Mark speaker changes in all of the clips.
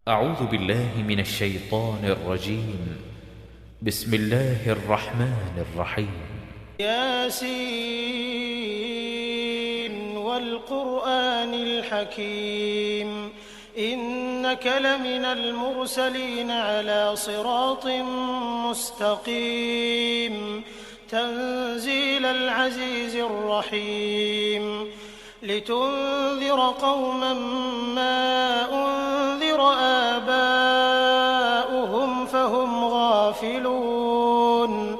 Speaker 1: أعوذ بالله من الشيطان الرجيم. بسم الله الرحمن الرحيم.
Speaker 2: ياسين والقرآن الحكيم إنك لمن المرسلين على صراط مستقيم تنزيل العزيز الرحيم لتنذر قوما ما أنذر آباؤهم فهم غافلون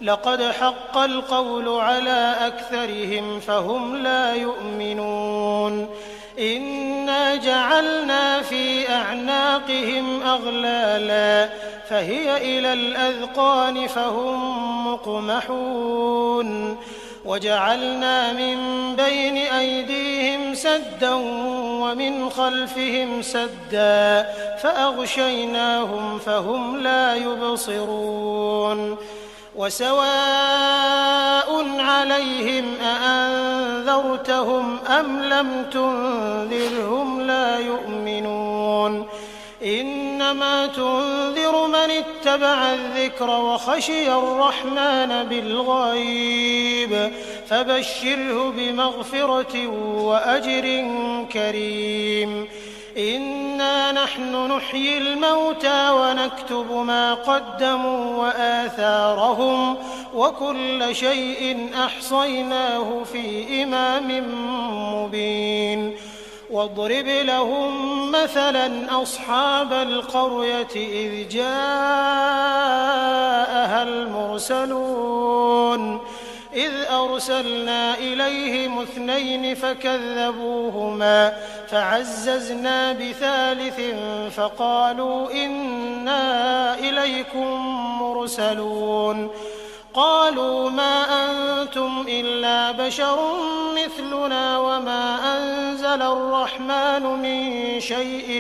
Speaker 2: لقد حق القول على أكثرهم فهم لا يؤمنون إنا جعلنا في أعناقهم أغلالا فهي إلى الأذقان فهم مقمحون وجعلنا من بين أيديهم سدا ومن خلفهم سدا فأغشيناهم فهم لا يبصرون وسواء عليهم أأنذرتهم أم لم تنذرهم لا يؤمنون إنما تنذر من اتبع الذكر وخشي الرحمن بالغيب فبشره بمغفرة وأجر كريم إنا نحن نحيي الموتى ونكتب ما قدموا وآثارهم وكل شيء أحصيناه في إمام مبين واضرب لهم مثلا أصحاب القرية إذ جاءها المرسلون إذ أرسلنا إليهم 2 فكذبوهما فعززنا بثالث فقالوا إنا إليكم مرسلون قالوا ما أنتم إلا بشر مثلنا وما أنزل الرحمن من شيء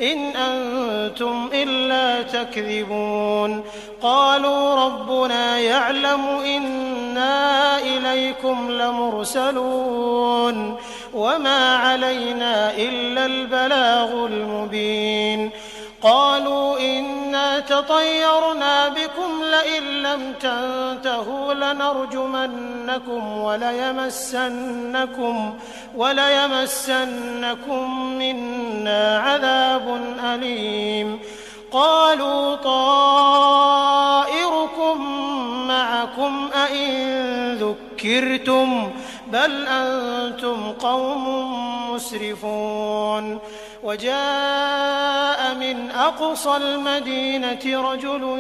Speaker 2: إن أنتم إلا تكذبون قالوا ربنا يعلم إنا إليكم لمرسلون وما علينا إلا البلاغ المبين قالوا إنا تطيرنا بكم لئن لم تنتهوا لنرجمنكم وليمسنكم منا عذاب أليم قالوا طائركم معكم أئن ذكرتم بل أنتم قوم مسرفون وجاء من أقصى المدينة رجل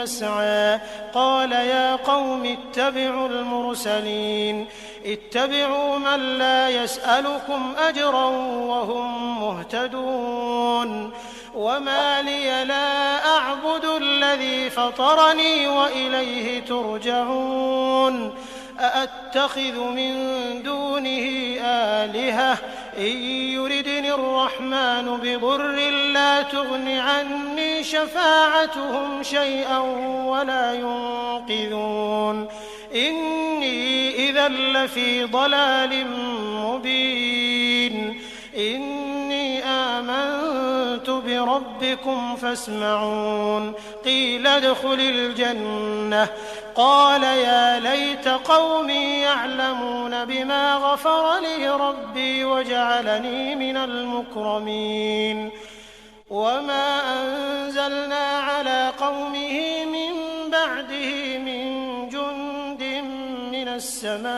Speaker 2: يسعى قال يا قوم اتبعوا المرسلين اتبعوا من لا يسألكم أجرا وهم مهتدون وما لي لا أعبد الذي فطرني وإليه ترجعون أأتخذ من دونه آلهة إن يردني الرحمن بضر لا تغن عني شفاعتهم شيئا ولا ينقذون إني إذا لفي ضلال مبين إني آمنت بربكم فاسمعون قيل ادخل الجنة قال يا ليت قومي يعلمون بما غفر لي ربي وجعلني من المكرمين وما أنزلنا على قومه من بعده من جند من السماء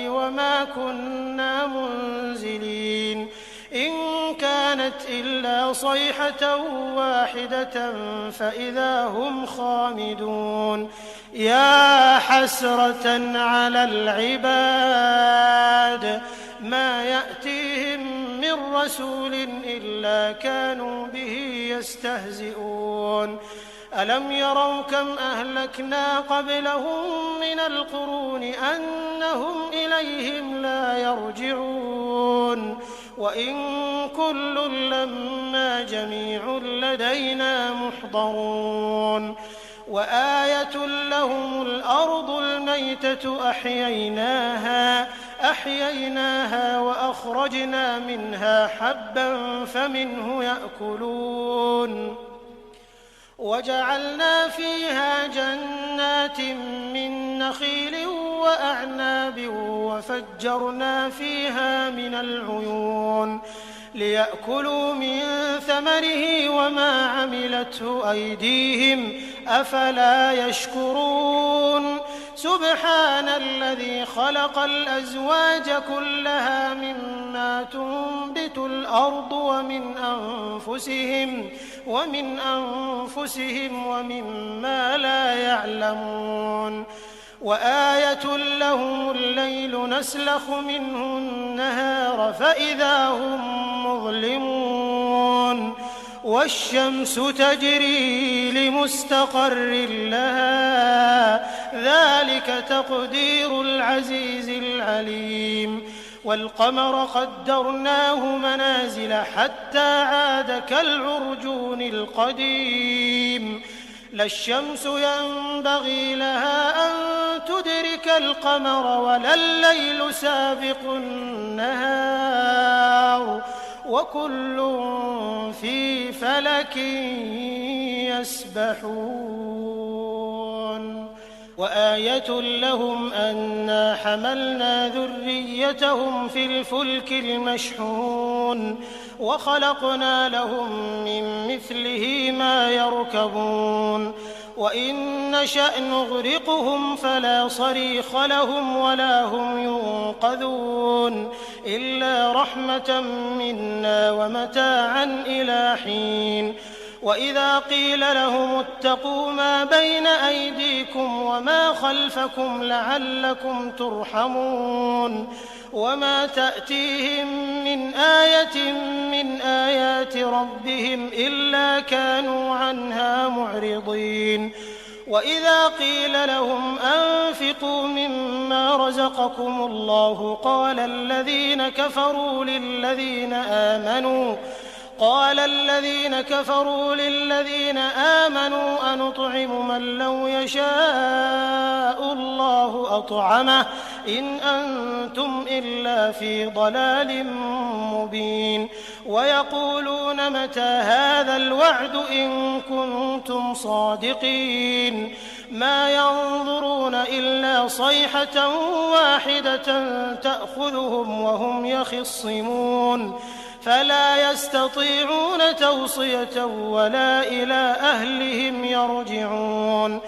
Speaker 2: وما كنا منزلين إن كانت إلا صيحة واحدة فإذا هم خامدون يا حسرة على العباد ما يأتيهم من رسول إلا كانوا به يستهزئون ألم يروا كم أهلكنا قبلهم من القرون أنهم إليهم لا يرجعون وإن كل لما جميع لدينا محضرون وآية لهم الأرض الميتة أحييناها وأخرجنا منها حبا فمنه يأكلون وجعلنا فيها جنات من نخيل وأعناب وفجرنا فيها من العيون ليأكلوا من ثمره وما عملته أيديهم أفلا يشكرون سبحان الذي خلق الأزواج كلها مما تنبت الأرض ومن أنفسهم ومما لا يعلمون وآية لهم الليل نسلخ منه النهار فإذا هم مظلمون والشمس تجري لمستقر لها ذلك تقدير العزيز العليم والقمر قدرناه منازل حتى عاد كالعرجون القديم لا الشمس ينبغي لها أن تدرك القمر ولا الليل سابق النهار وكل في فلك يسبحون وآية لهم أنا حملنا ذريتهم في الفلك المشحون وخلقنا لهم من مثله ما يركبون وإن نشأ نغرقهم فلا صريخ لهم ولا هم ينقذون إلا رحمة منا ومتاعا إلى حين وإذا قيل لهم اتقوا ما بين أيديكم وما خلفكم لعلكم ترحمون وما تأتيهم من آية من آيات ربهم إلا كانوا عنها معرضين وإذا قيل لهم أنفقوا مما رزقكم الله قال الذين كفروا للذين آمنوا أنطعم من لو يشاء الله أطعمه إن أنتم إلا في ضلال مبين ويقولون متى هذا الوعد إن كنتم صادقين ما ينظرون إلا صيحة واحدة تأخذهم وهم يخصمون فلا يستطيعون توصية ولا إلى أهلهم يرجعون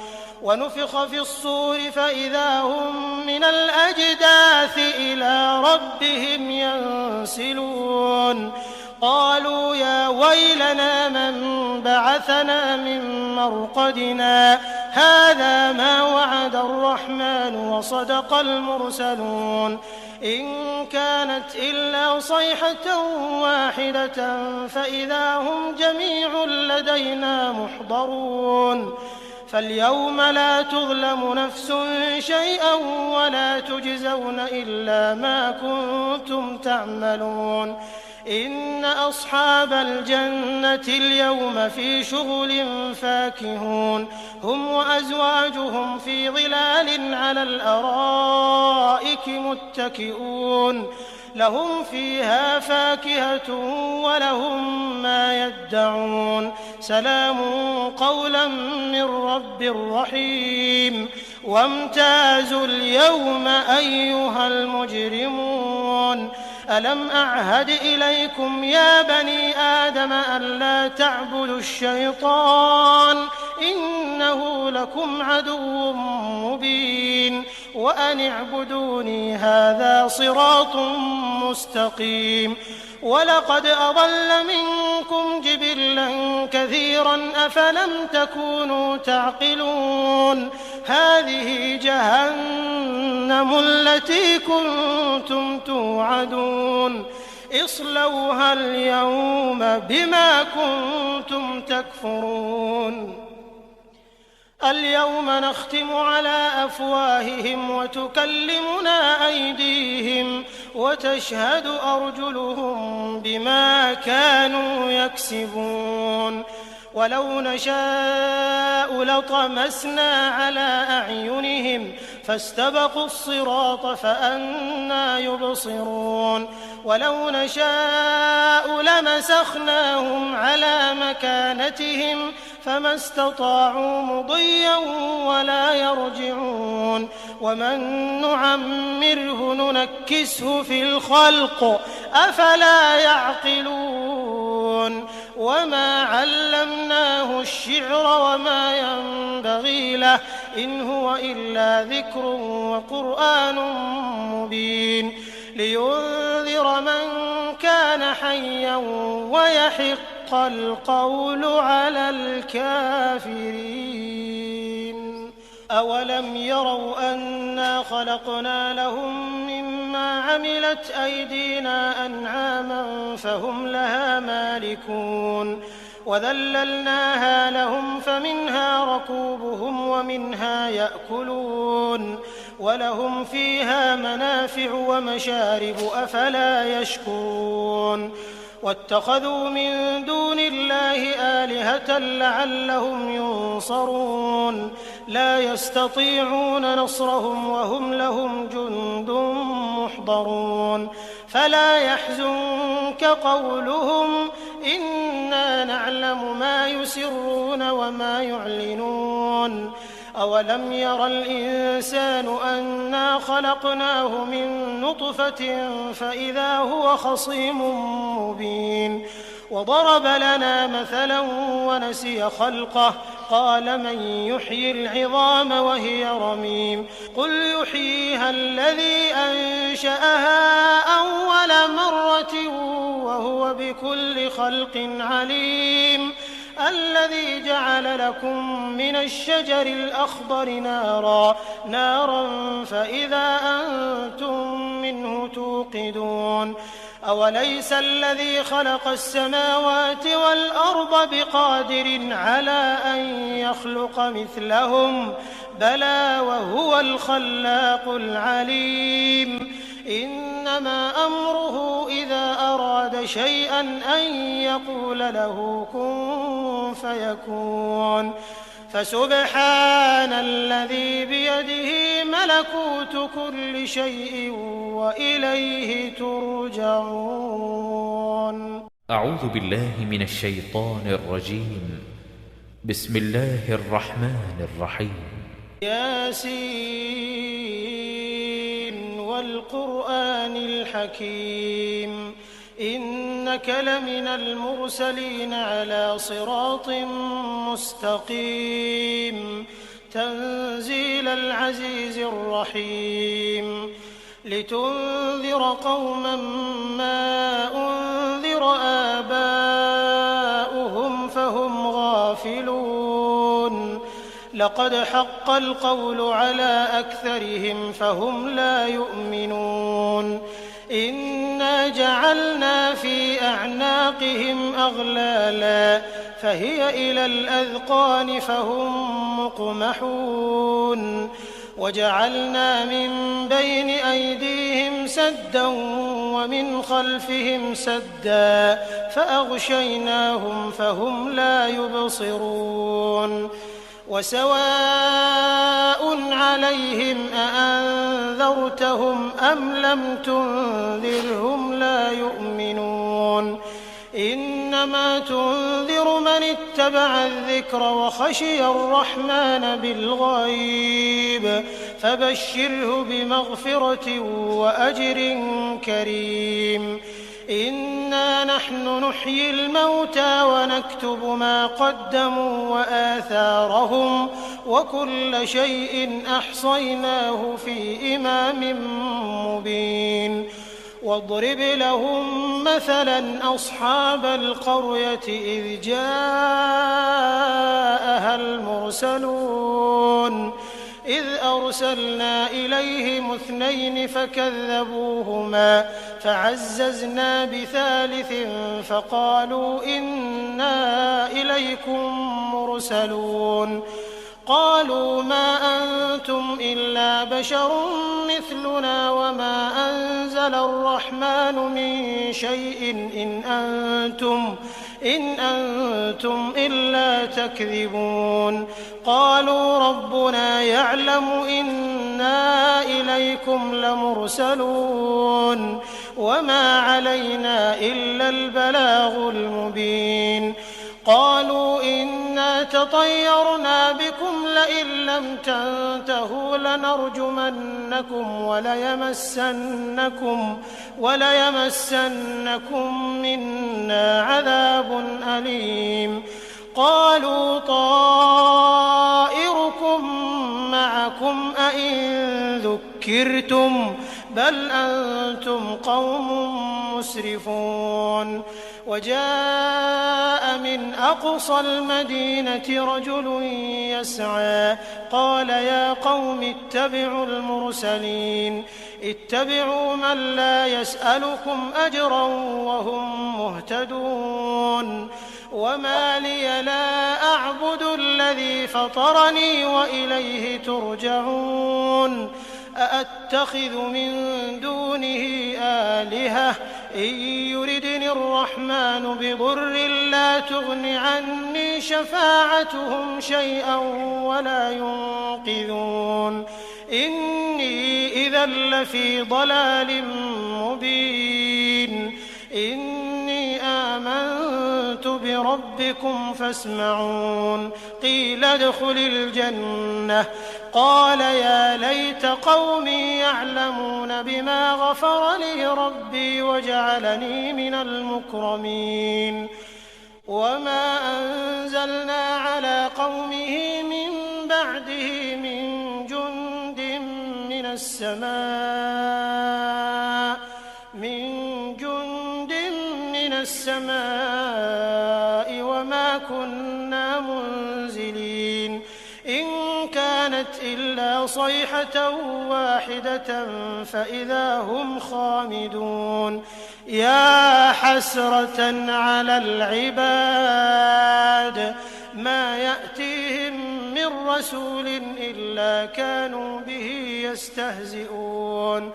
Speaker 2: ونفخ في الصور فإذا هم من الأجداث إلى ربهم ينسلون قالوا يا ويلنا من بعثنا من مرقدنا هذا ما وعد الرحمن وصدق المرسلون إن كانت إلا صيحة واحدة فإذا هم جميع لدينا محضرون فاليوم لا تظلم نفس شيئا ولا تجزون إلا ما كنتم تعملون إن أصحاب الجنة اليوم في شغل فاكهون هم وأزواجهم في ظلال على الأرائك متكئون لهم فيها فاكهة ولهم ما يدعون سلام قولا من رب رحيم وامتازوا اليوم أيها المجرمون ألم أعهد إليكم يا بني آدم ألا تعبدوا الشيطان إنه لكم عدو مبين وأن اعبدوني هذا صراط مستقيم ولقد أضل منكم جبلا كثيرا أفلم تكونوا تعقلون هذه جهنم التي كنتم توعدون اصلوها اليوم بما كنتم تكفرون اليوم نختم على أفواههم وتكلمنا أيديهم وتشهد أرجلهم بما كانوا يكسبون ولو نشاء لطمسنا على أعينهم فاستبقوا الصراط فأنى يبصرون ولو نشاء لمسخناهم على مكانتهم فما استطاعوا مضيا ولا يرجعون ومن نعمره ننكسه في الخلق أفلا يعقلون وما علمناه الشعر وما ينبغي له إن هو إلا ذكر وقرآن مبين لينذر من كان حيا ويحق القول على الكافرين أولم يروا أنا خلقنا لهم مما عملت أيدينا أنعاما فهم لها مالكون وذللناها لهم فمنها ركوبهم ومنها يأكلون ولهم فيها منافع ومشارب أفلا يشكرون واتخذوا من دون الله آلهة لعلهم ينصرون لا يستطيعون نصرهم وهم لهم جند محضرون فلا يحزنك قولهم إنا نعلم ما يسرون وما يعلنون أولم ير الإنسان أنا خلقناه من نطفة فإذا هو خصيم مبين وضرب لنا مثلا ونسي خلقه قال من يحيي العظام وهي رميم قل يحييها الذي أنشأها أول مرة وهو بكل خلق عليم الذي جعل لكم من الشجر الأخضر نارا فإذا أنتم منه توقدون أوليس الذي خلق السماوات والأرض بقادر على أن يخلق مثلهم بلى وهو الخلاق العليم إنما أمره إذا أراد شيئا أن يقول له كن فيكون فسبحان الذي بيده ملكوت كل شيء وإليه ترجعون.
Speaker 1: أعوذ بالله من الشيطان الرجيم. بسم الله الرحمن الرحيم.
Speaker 2: ياسين والقرآن الحكيم إنك لمن المرسلين على صراط مستقيم تنزيل العزيز الرحيم لتنذر قوما ما أنذر آباؤهم فهم غافلون لقد حق القول على أكثرهم فهم لا يؤمنون إنا جعلنا في أعناقهم أغلالا فهي إلى الأذقان فهم مقمحون وجعلنا من بين أيديهم سدا ومن خلفهم سدا فأغشيناهم فهم لا يبصرون وسواء عليهم أأنذرتهم أم لم تنذرهم لا يؤمنون إنما تنذر من اتبع الذكر وخشي الرحمن بالغيب فبشره بمغفرة وأجر كريم إنا نحن نحيي الموتى ونكتب ما قدموا وآثارهم وكل شيء أحصيناه في إمام مبين واضرب لهم مثلا أصحاب القرية إذ جاءها المرسلون إذ أرسلنا إليهم 2 فكذبوهما فعززنا بثالث فقالوا إنا إليكم مرسلون قالوا ما أنتم إلا بشر مثلنا وما أنزل الرحمن من شيء إن أنتم إلا تكذبون قالوا ربنا يعلم إنا إليكم لمرسلون وما علينا إلا البلاغ المبين قالوا إنا تطيرنا بكم لئن لم تنتهوا لنرجمنكم وليمسنكم منا عذاب أليم قالوا طائركم معكم أئن ذكرتم بل أنتم قوم مسرفون وجاء من أقصى المدينة رجل يسعى قال يا قوم اتبعوا المرسلين اتبعوا من لا يسألكم أجرا وهم مهتدون وما لي لا أعبد الذي فطرني وإليه ترجعون أأتخذ من دونه آلهة إن يردني الرحمن بضر لا تغن عني شفاعتهم شيئا ولا ينقذون إني إذا لفي ضلال مبين إني آمنت بربكم فاسمعون قيل ادخل الجنة قال يا ليت قومي يعلمون بما غفر لي ربي وجعلني من المكرمين وما أنزلنا على قومه من بعده من جند من السماء وما كنا منزلين إن كانت إلا صيحة واحدة فإذا هم خامدون يا حسرة على العباد ما يأتيهم من رسول إلا كانوا به يستهزئون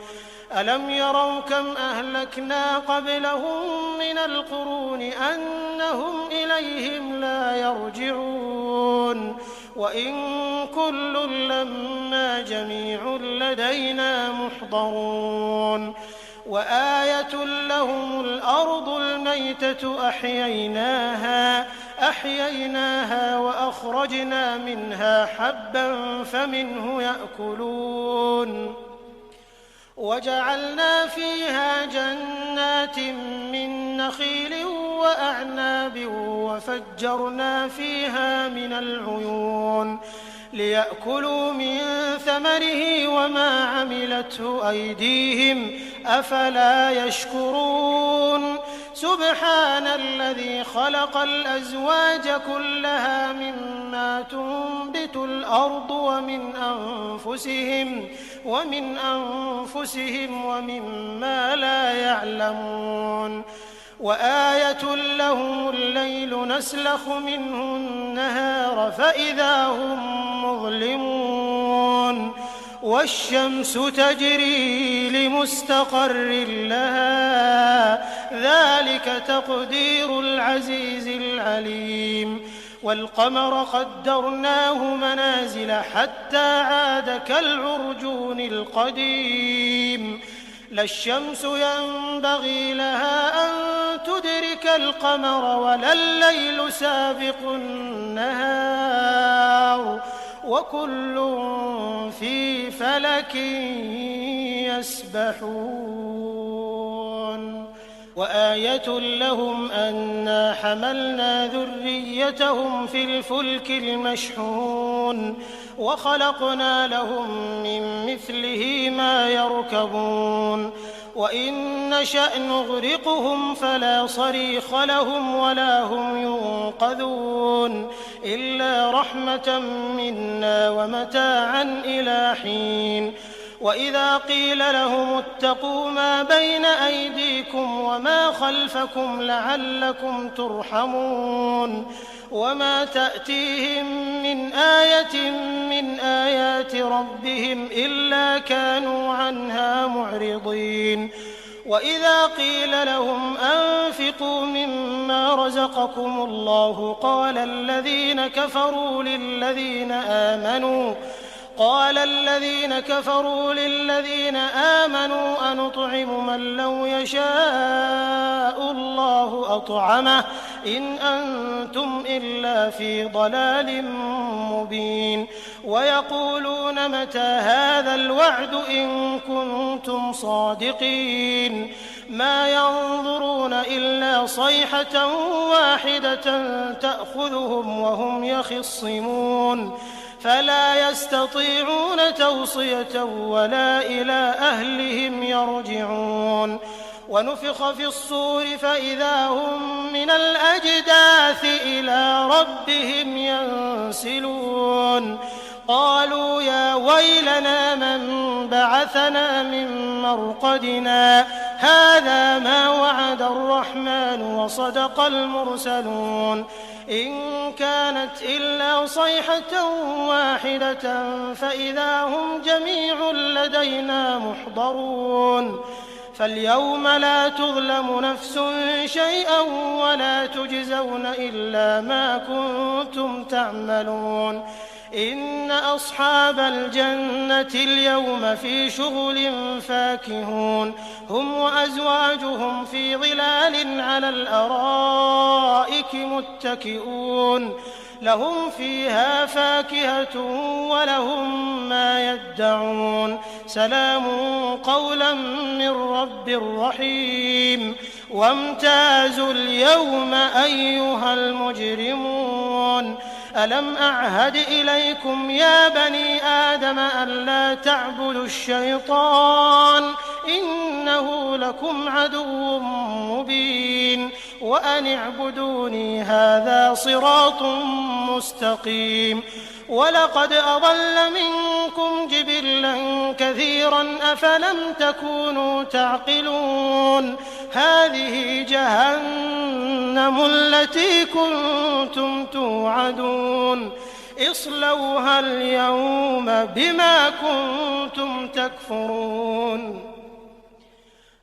Speaker 2: ألم يروا كم أهلكنا قبلهم من القرون أنهم إليهم لا يرجعون وإن كل لما جميع لدينا محضرون وآية لهم الأرض الميتة أحييناها وأخرجنا منها حبا فمنه يأكلون وجعلنا فيها جنات من نخيل وأعناب وفجرنا فيها من العيون ليأكلوا من ثمره وما عملته أيديهم أفلا يشكرون سبحان الذي خلق الأزواج كلها مما تنبت الأرض ومن أنفسهم ومما لا يعلمون وآية لهم الليل نسلخ منه النهار فإذا هم مظلمون والشمس تجري لمستقر لها ذلك تقدير العزيز العليم والقمر قدرناه منازل حتى عاد كالعرجون القديم لا الشمس ينبغي لها أن تدرك القمر ولا الليل سابق النهار وكل في فلك يسبحون وآية لهم أنا حملنا ذريتهم في الفلك المشحون وخلقنا لهم من مثله ما يركبون وإن نشأ نغرقهم فلا صريخ لهم ولا هم ينقذون إلا رحمة منا ومتاعا إلى حين وإذا قيل لهم اتقوا ما بين أيديكم وما خلفكم لعلكم ترحمون وما تأتيهم من آية من آيات ربهم إلا كانوا عنها معرضين وإذا قيل لهم أنفقوا مما رزقكم الله قال الذين كفروا للذين آمنوا أنطعم من لو يشاء الله أطعمه إن أنتم إلا في ضلال مبين ويقولون متى هذا الوعد إن كنتم صادقين ما ينظرون إلا صيحة واحدة تأخذهم وهم يخصمون فلا يستطيعون توصية ولا إلى أهلهم يرجعون ونفخ في الصور فإذا هم من الأجداث إلى ربهم ينسلون قالوا يا ويلنا من بعثنا من مرقدنا هذا ما وعد الرحمن وصدق المرسلون إن كانت إلا صيحة واحدة فإذا هم جميع لدينا محضرون فاليوم لا تظلم نفس شيئا ولا تجزون إلا ما كنتم تعملون إن أصحاب الجنة اليوم في شغل فاكهون هم وأزواجهم في ظلال على الأرائك متكئون لهم فيها فاكهة ولهم ما يدعون سلام قولا من رب رحيم وامتازوا اليوم أيها المجرمون ألم أعهد إليكم يا بني آدم ألا تعبدوا الشيطان إنه لكم عدو مبين وأن اعبدوني هذا صراط مستقيم ولقد أضل منكم جبلا كثيرا أفلم تكونوا تعقلون هذه جهنم التي كنتم توعدون اصلوها اليوم بما كنتم تكفرون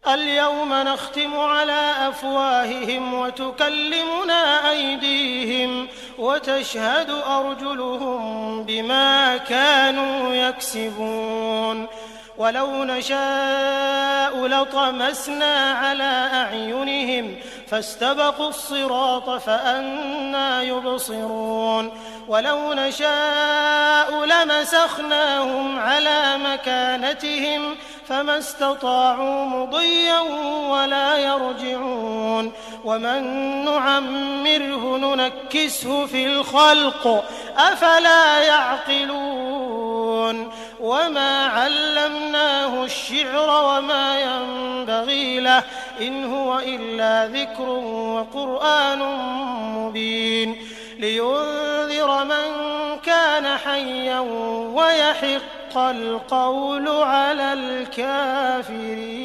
Speaker 2: اليوم نختم على أفواههم وتكلمنا أيديهم وتشهد أرجلهم بما كانوا يكسبون ولو نشاء لطمسنا على أعينهم فاستبقوا الصراط فأنى يبصرون ولو نشاء لمسخناهم على مكانتهم فما استطاعوا مضيا ولا يرجعون ومن نعمره ننكسه في الخلق أفلا يعقلون وما علمناه الشعر وما ينبغي له إن هو إلا ذكر وقرآن مبين لينذر من كان حيا ويحق القول على الكافرين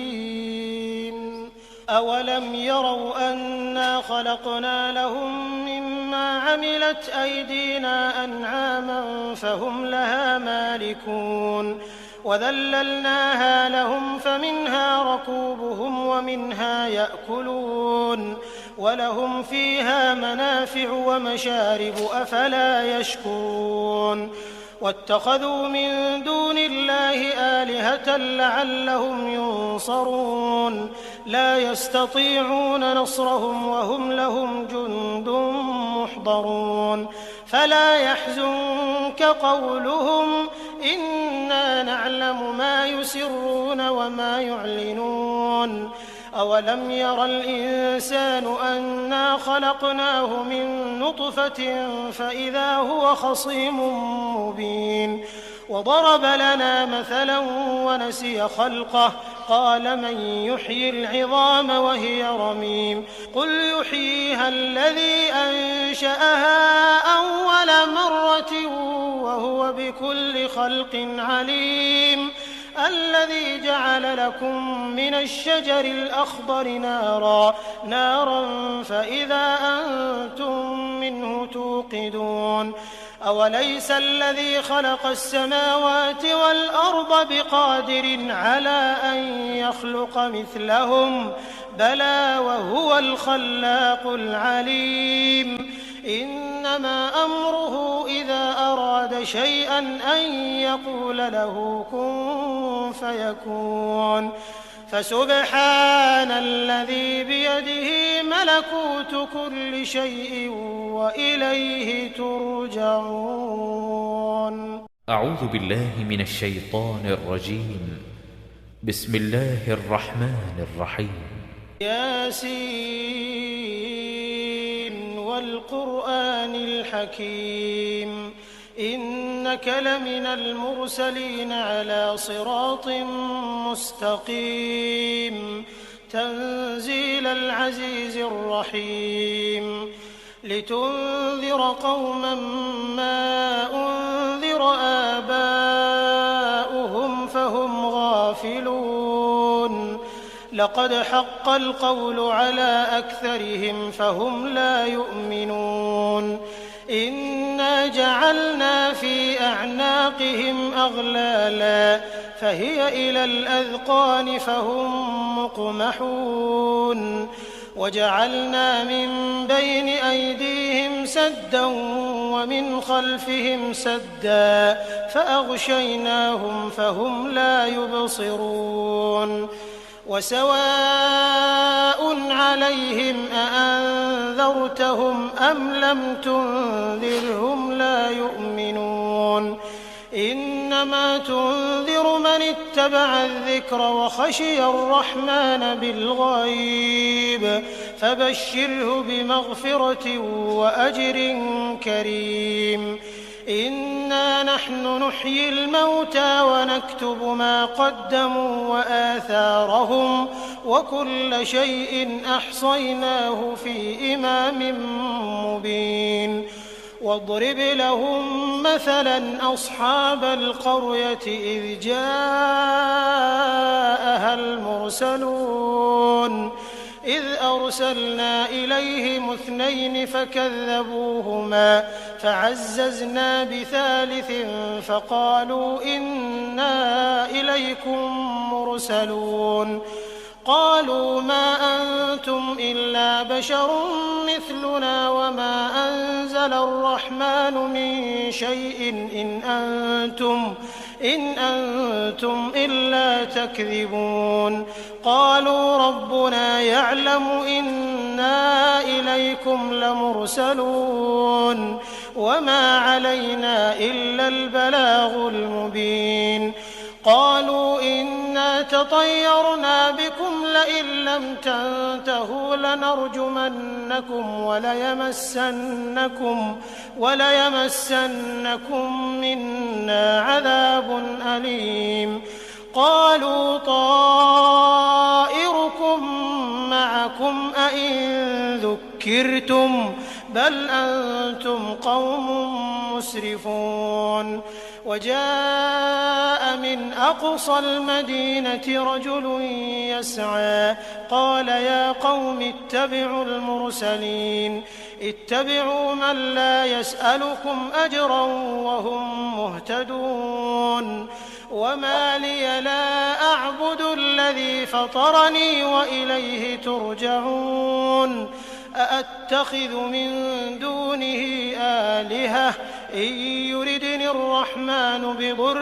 Speaker 2: أولم يروا أنا خلقنا لهم مما عملت أيدينا أنعاما فهم لها مالكون وذللناها لهم فمنها ركوبهم ومنها يأكلون ولهم فيها منافع ومشارب أفلا يشكرون واتخذوا من دون الله آلهة لعلهم ينصرون لا يستطيعون نصرهم وهم لهم جند محضرون فلا يحزنك قولهم إنا نعلم ما يسرون وما يعلنون أولم ير الإنسان أنا خلقناه من نطفة فإذا هو خصيم مبين وضرب لنا مثلا ونسي خلقه قال من يحيي العظام وهي رميم قل يحييها الذي أنشأها أول مرة وهو بكل خلق عليم الذي جعل لكم من الشجر الأخضر نارا فإذا أنتم منه توقدون أوليس الذي خلق السماوات والأرض بقادر على أن يخلق مثلهم بلى وهو الخلاق العليم إنما أمره إذا أراد شيئا أن يقول له كن فيكون فسبحان الذي بيده ملكوت كل شيء وإليه ترجعون.
Speaker 1: أعوذ بالله من الشيطان الرجيم. بسم الله الرحمن الرحيم.
Speaker 2: ياسين والقرآن الحكيم إنك لمن المرسلين على صراط مستقيم تنزيل العزيز الرحيم لتنذر قوما ما أنذر آباؤهم فهم غافلون لقد حق القول على أكثرهم فهم لا يؤمنون إنا جعلنا في أعناقهم أغلالا فهي إلى الأذقان فهم مقمحون وجعلنا من بين أيديهم سدا ومن خلفهم سدا فأغشيناهم فهم لا يبصرون وسواء عليهم أأنذرتهم أم لم تنذرهم لا يؤمنون إنما تنذر من اتبع الذكر وخشي الرحمن بالغيب فبشره بمغفرة وأجر كريم إنا نحن نحيي الموتى ونكتب ما قدموا وآثارهم وكل شيء أحصيناه في إمام مبين واضرب لهم مثلا أصحاب القرية إذ جاءها المرسلون إذ أرسلنا إليهم 2 فكذبوهما فعززنا بثالث فقالوا إنا إليكم مرسلون قالوا ما أنتم إلا بشر مثلنا وما أنزل الرحمن من شيء إن أنتم إلا تكذبون قالوا ربنا يعلم إنا إليكم لمرسلون وما علينا إلا البلاغ المبين قالوا إنا تطيرنا بكم لئن لم تنتهوا لنرجمنكم وليمسنكم منا عذاب أليم قالوا طائركم معكم أئن ذكرتم بل أنتم قوم مسرفون وجاء من أقصى المدينة رجل يسعى قال يا قوم اتبعوا المرسلين اتبعوا من لا يسألكم أجرا وهم مهتدون وما لي لا أعبد الذي فطرني وإليه ترجعون أأتخذ من دونه آلهة إن يردني الرحمن بضر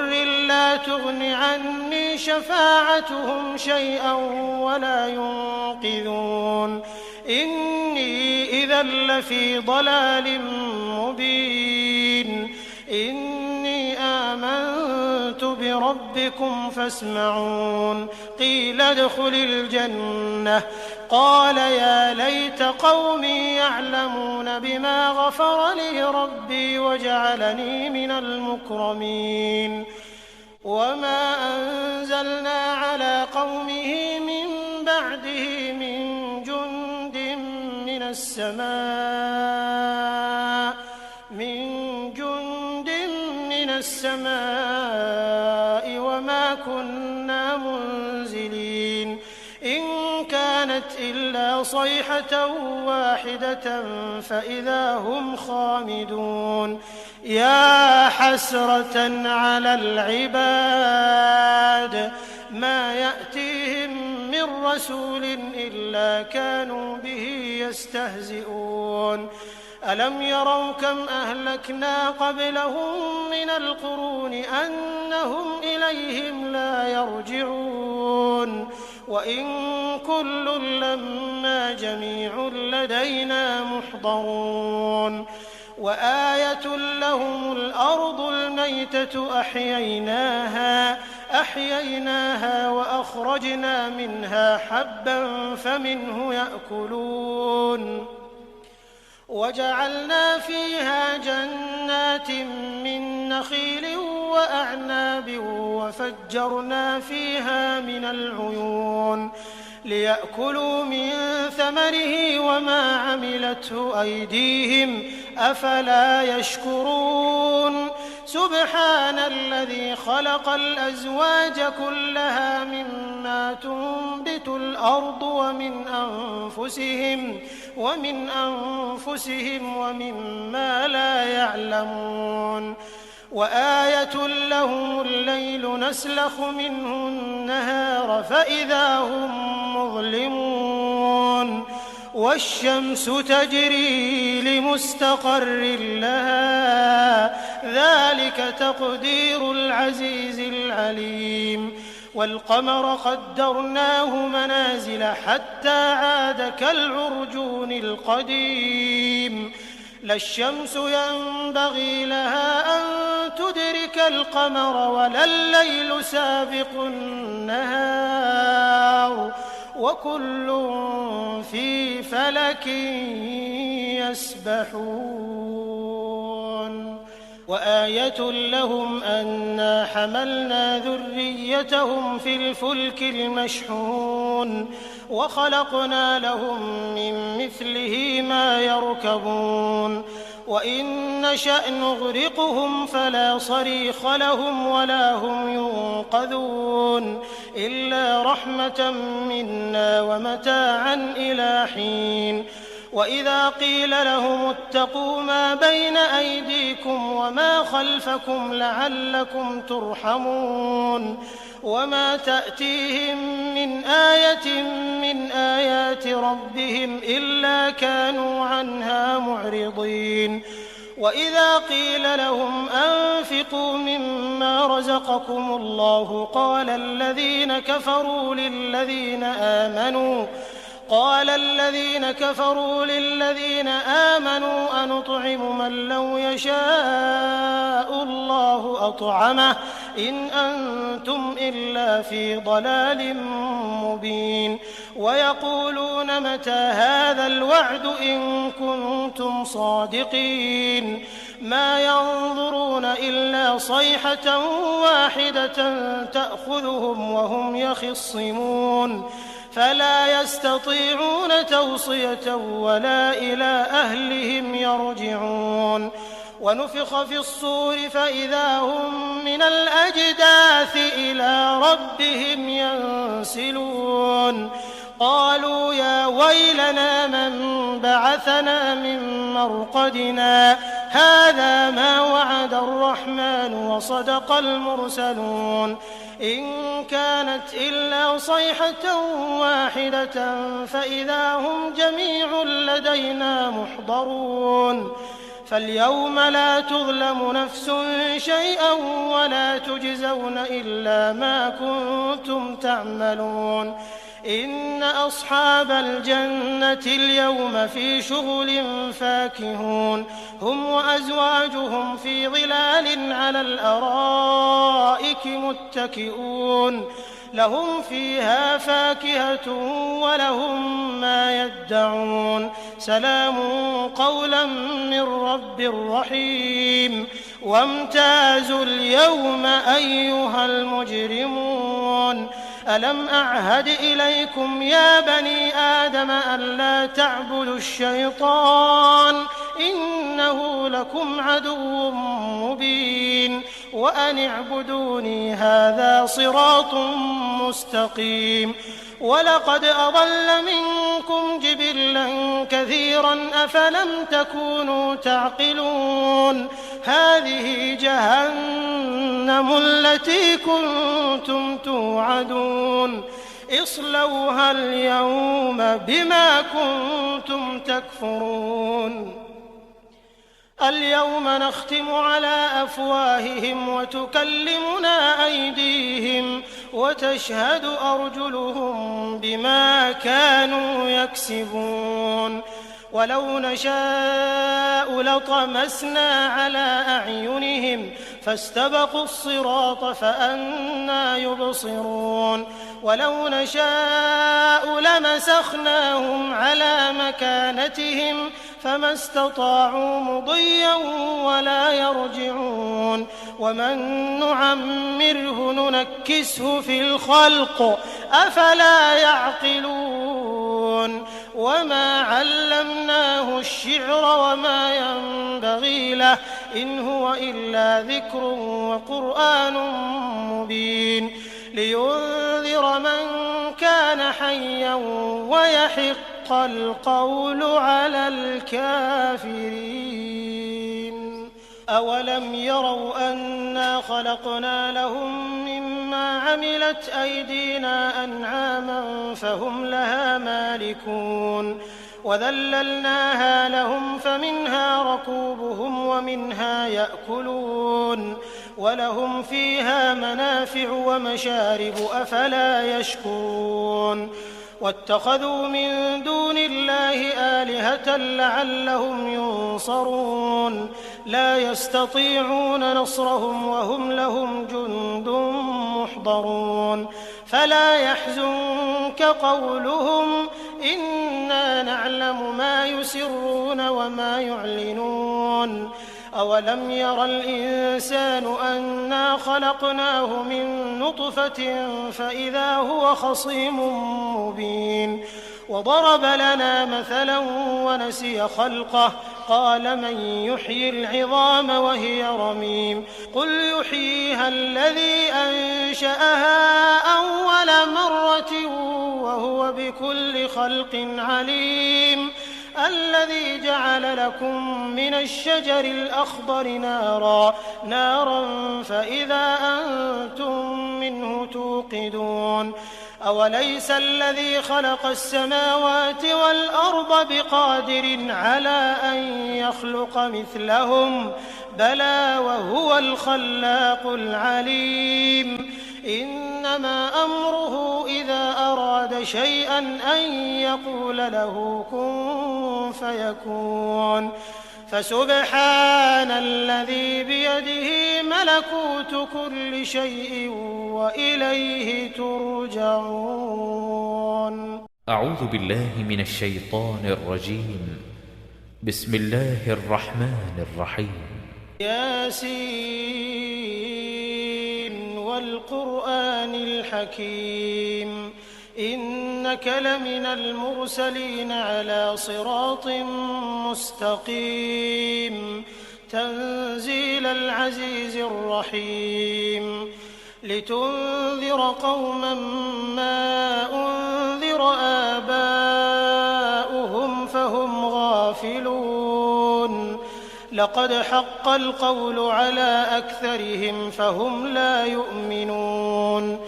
Speaker 2: لا تغن عني شفاعتهم شيئا ولا ينقذون إني إذا لفي ضلال مبين إني آمنت بربكم فاسمعون قيل ادخل الجنة قال يا ليت قومي يعلمون بما غفر لي ربي وجعلني من المكرمين وما أنزلنا على قومه من بعده من جند من السماء وما كنا منزلين إن كانت إلا صيحة واحدة فإذا هم خامدون يا حسرة على العباد ما يأتيهم من رسول إلا كانوا به يستهزئون ألم يروا كم أهلكنا قبلهم من القرون أنهم إليهم لا يرجعون وإن كل لما جميع لدينا محضرون وآية لهم الأرض الميتة أحييناها وأخرجنا منها حبا فمنه يأكلون وجعلنا فيها جنات من نخيل وأعناب وفجرنا فيها من العيون ليأكلوا من ثمره وما عملته أيديهم أفلا يشكرون سبحان الذي خلق الأزواج كلها مما تنبت الأرض ومن أنفسهم ومما لا يعلمون وآية لهم الليل نسلخ منه النهار فإذا هم مظلمون والشمس تجري لمستقر لها ذلك تقدير العزيز العليم والقمر قدرناه منازل حتى عاد كالعرجون القديم لا الشمس ينبغي لها أن تدرك القمر ولا الليل سابق النهار وكل في فلك يسبحون وآية لهم أنا حملنا ذريتهم في الفلك المشحون وخلقنا لهم من مثله ما يركبون وإن نشأ نغرقهم فلا صريخ لهم ولا هم ينقذون إلا رحمة منا ومتاعا إلى حين وإذا قيل لهم اتقوا ما بين أيديكم وما خلفكم لعلكم ترحمون وما تأتيهم من آية من آيات ربهم إلا كانوا عنها معرضين وإذا قيل لهم أنفقوا مما رزقكم الله قال الذين كفروا للذين آمنوا أنطعم من لو يشاء الله أطعمه إن أنتم إلا في ضلال مبين ويقولون متى هذا الوعد إن كنتم صادقين ما ينظرون إلا صيحة واحدة تأخذهم وهم يخصمون فلا يستطيعون توصية ولا إلى أهلهم يرجعون ونفخ في الصور فإذا هم من الأجداث إلى ربهم ينسلون قالوا يا ويلنا من بعثنا من مرقدنا هذا ما وعد الرحمن وصدق المرسلون إن كانت إلا صيحة واحدة فإذا هم جميع لدينا محضرون فاليوم لا تظلم نفس شيئا ولا تجزون إلا ما كنتم تعملون إن أصحاب الجنة اليوم في شغل فاكهون هم وأزواجهم في ظلال على الأرائك متكئون لهم فيها فاكهة ولهم ما يدعون سلام قولا من رب رحيم وامتازوا اليوم أيها المجرمون ألم أعهد إليكم يا بني آدم ألا تعبدوا الشيطان إنه لكم عدو مبين وأن اعبدوني هذا صراط مستقيم ولقد أضل منكم جبلا كثيرا أفلم تكونوا تعقلون هذه جهنم التي كنتم توعدون اصلوها اليوم بما كنتم تكفرون اليوم نختم على أفواههم وتكلمنا أيديهم وتشهد أرجلهم بما كانوا يكسبون ولو نشاء لطمسنا على أعينهم فاستبقوا الصراط فأنى يبصرون ولو نشاء لمسخناهم على مكانتهم فما استطاعوا مضيا ولا يرجعون ومن نعمره ننكسه في الخلق أفلا يعقلون وما علمناه الشعر وما ينبغي له إن هو إلا ذكر وقرآن مبين لينذر من كان حيا ويحق القول على الكافرين أولم يروا أنا خلقنا لهم مما عملت أيدينا أنعاما فهم لها مالكون وذللناها لهم فمنها ركوبهم ومنها يأكلون ولهم فيها منافع ومشارب أفلا يشكرون واتخذوا من دون الله آلهة لعلهم ينصرون لا يستطيعون نصرهم وهم لهم جند محضرون فلا يحزنك قولهم إنا نعلم ما يسرون وما يعلنون أولم ير الإنسان أنا خلقناه من نطفة فإذا هو خصيم مبين وضرب لنا مثلا ونسي خلقه قال من يحيي العظام وهي رميم قل يحييها الذي أنشأها أول مرة وهو بكل خلق عليم الذي جعل لكم من الشجر الأخضر نارا فإذا أنتم منه توقدون أوليس الذي خلق السماوات والأرض بقادر على أن يخلق مثلهم بلى وهو الخلاق العليم إنما أمره إذا أراد شيئا أن يقول له كن فيكون فسبحان الذي بيده ملكوت كل شيء وإليه ترجعون.
Speaker 1: أعوذ بالله من الشيطان الرجيم. بسم الله الرحمن الرحيم.
Speaker 2: ياسين والقرآن الحكيم إنك لمن المرسلين على صراط مستقيم تنزيل العزيز الرحيم لتنذر قوما ما أنذر آباؤهم فهم غافلون لقد حق القول على أكثرهم فهم لا يؤمنون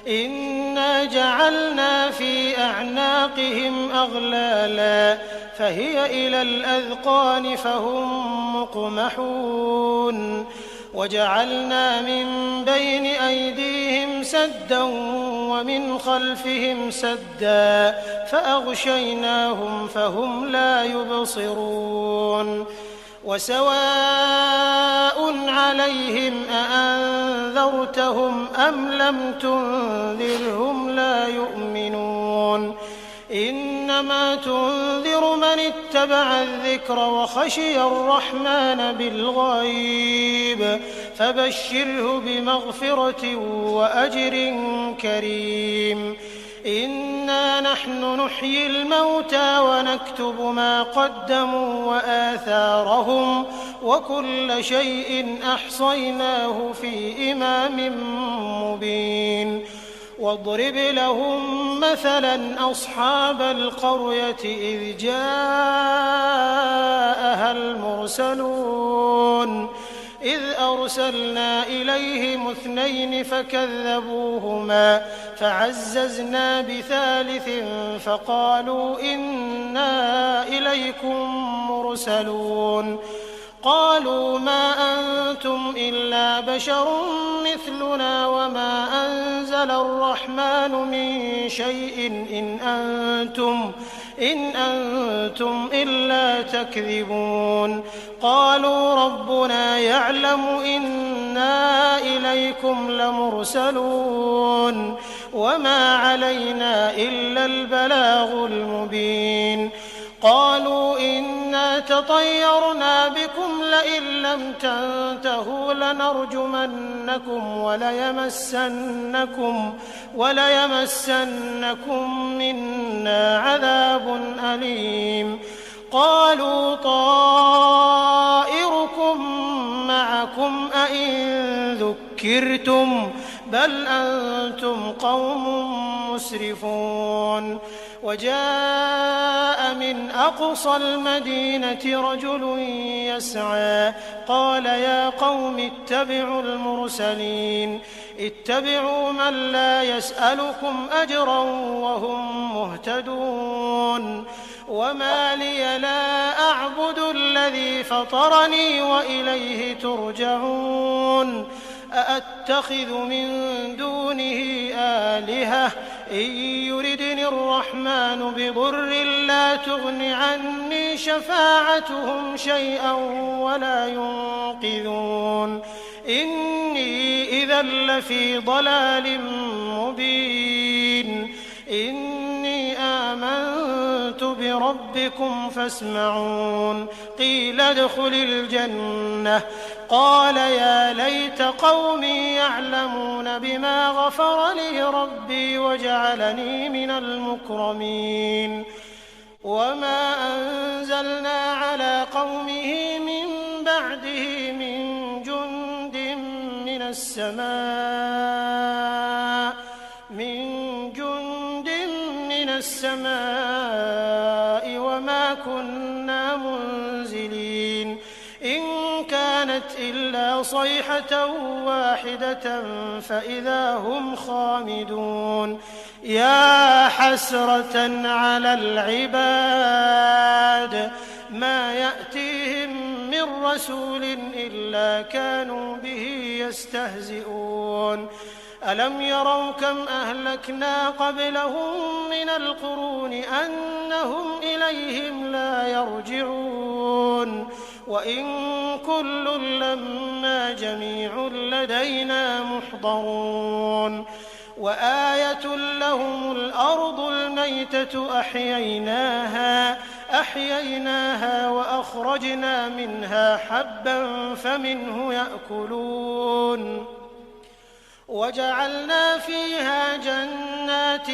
Speaker 2: إنا جعلنا في أعناقهم أغلالا فهي إلى الأذقان فهم مقمحون وجعلنا من بين أيديهم سدا ومن خلفهم سدا فأغشيناهم فهم لا يبصرون وسواء عليهم أأنذرتهم أم لم تنذرهم لا يؤمنون إنما تنذر من اتبع الذكر وخشي الرحمن بالغيب فبشره بمغفرة وأجر كريم إنا نحن نحيي الموتى ونكتب ما قدموا وآثارهم وكل شيء أحصيناه في إمام مبين واضرب لهم مثلا أصحاب القرية إذ جاءها المرسلون إذ أرسلنا إليهم 2 فكذبوهما فعززنا بثالث فقالوا إنا إليكم مرسلون قالوا ما أنتم إلا بشر مثلنا وما أنزل الرحمن من شيء إن أنتم إلا تكذبون قالوا ربنا يعلم إنا إليكم لمرسلون وما علينا إلا البلاغ المبين قالوا إنا تطيرنا بكم لئن لم تنتهوا لنرجمنكم وليمسنكم منا عذاب أليم قالوا طائركم معكم أئن ذكرتم بل أنتم قوم مسرفون وجاء من أقصى المدينة رجل يسعى قال يا قوم اتبعوا المرسلين اتبعوا من لا يسألكم أجرا وهم مهتدون وما لي لا أعبد الذي فطرني وإليه ترجعون أأتخذ من دونه آلهة إن يردني الرحمن بضر لا تغن عني شفاعتهم شيئا ولا ينقذون إني إذا لفي ضلال مبين إني آمنت بربكم فاسمعون قيل ادخل الجنة قال يا ليت قومي يعلمون بما غفر لي ربي وجعلني من المكرمين وما أنزلنا على قومه من بعده من جند من السماء وما كنا منزلين إن كانت إلا صيحة واحدة فإذا هم خامدون يا حسرة على العباد ما يأتيهم من رسول إلا كانوا به يستهزئون ألم يروا كم أهلكنا قبلهم من القرون أنهم إليهم لا يرجعون وإن كل لما جميع لدينا محضرون وآية لهم الأرض الميتة أحييناها وأخرجنا منها حبا فمنه يأكلون وجعلنا فيها جنات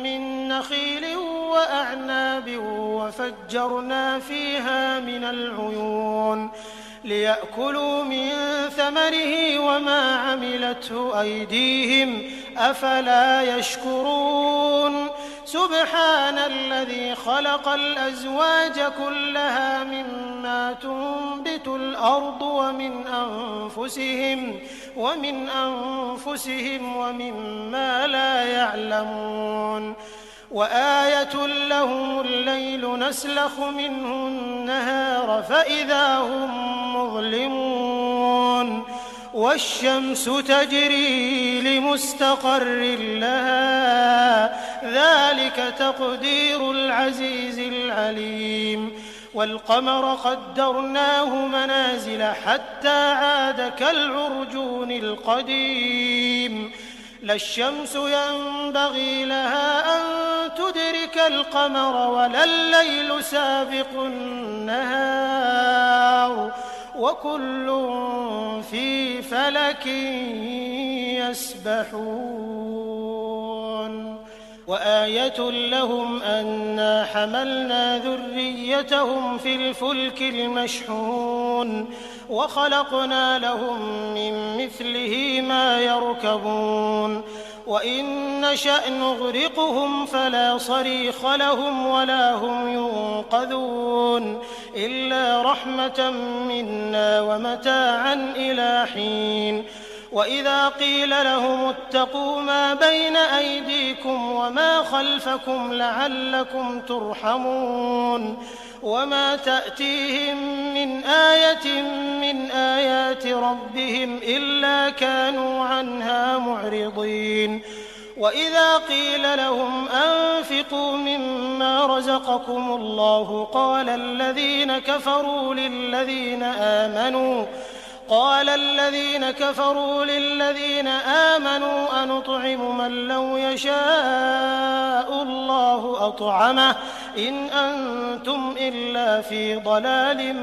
Speaker 2: من نخيل وأعناب وفجرنا فيها من العيون ليأكلوا من ثمره وما عملته أيديهم أفلا يشكرون سبحان الذي خلق الأزواج كلها مما تنبت الأرض ومن أنفسهم ومما لا يعلمون وآية لهم الليل نسلخ منه النهار فإذا هم مظلمون والشمس تجري لمستقر لها ذلك تقدير العزيز العليم والقمر قدرناه منازل حتى عاد كالعرجون القديم لا الشمس ينبغي لها أن تدرك القمر ولا الليل سابق النهار وكل في فلك يسبحون وآية لهم أنا حملنا ذريتهم في الفلك المشحون وخلقنا لهم من مثله ما يركبون وإن نشأ نغرقهم فلا صريخ لهم ولا هم ينقذون إلا رحمة منا ومتاعا إلى حين وإذا قيل لهم اتقوا ما بين أيديكم وما خلفكم لعلكم ترحمون وما تأتيهم من آية من آيات ربهم إلا كانوا عنها معرضين وإذا قيل لهم أنفقوا مما رزقكم الله قال الذين كفروا للذين آمنوا أنطعم من لو يشاء الله أطعمه إن أنتم إلا في ضلال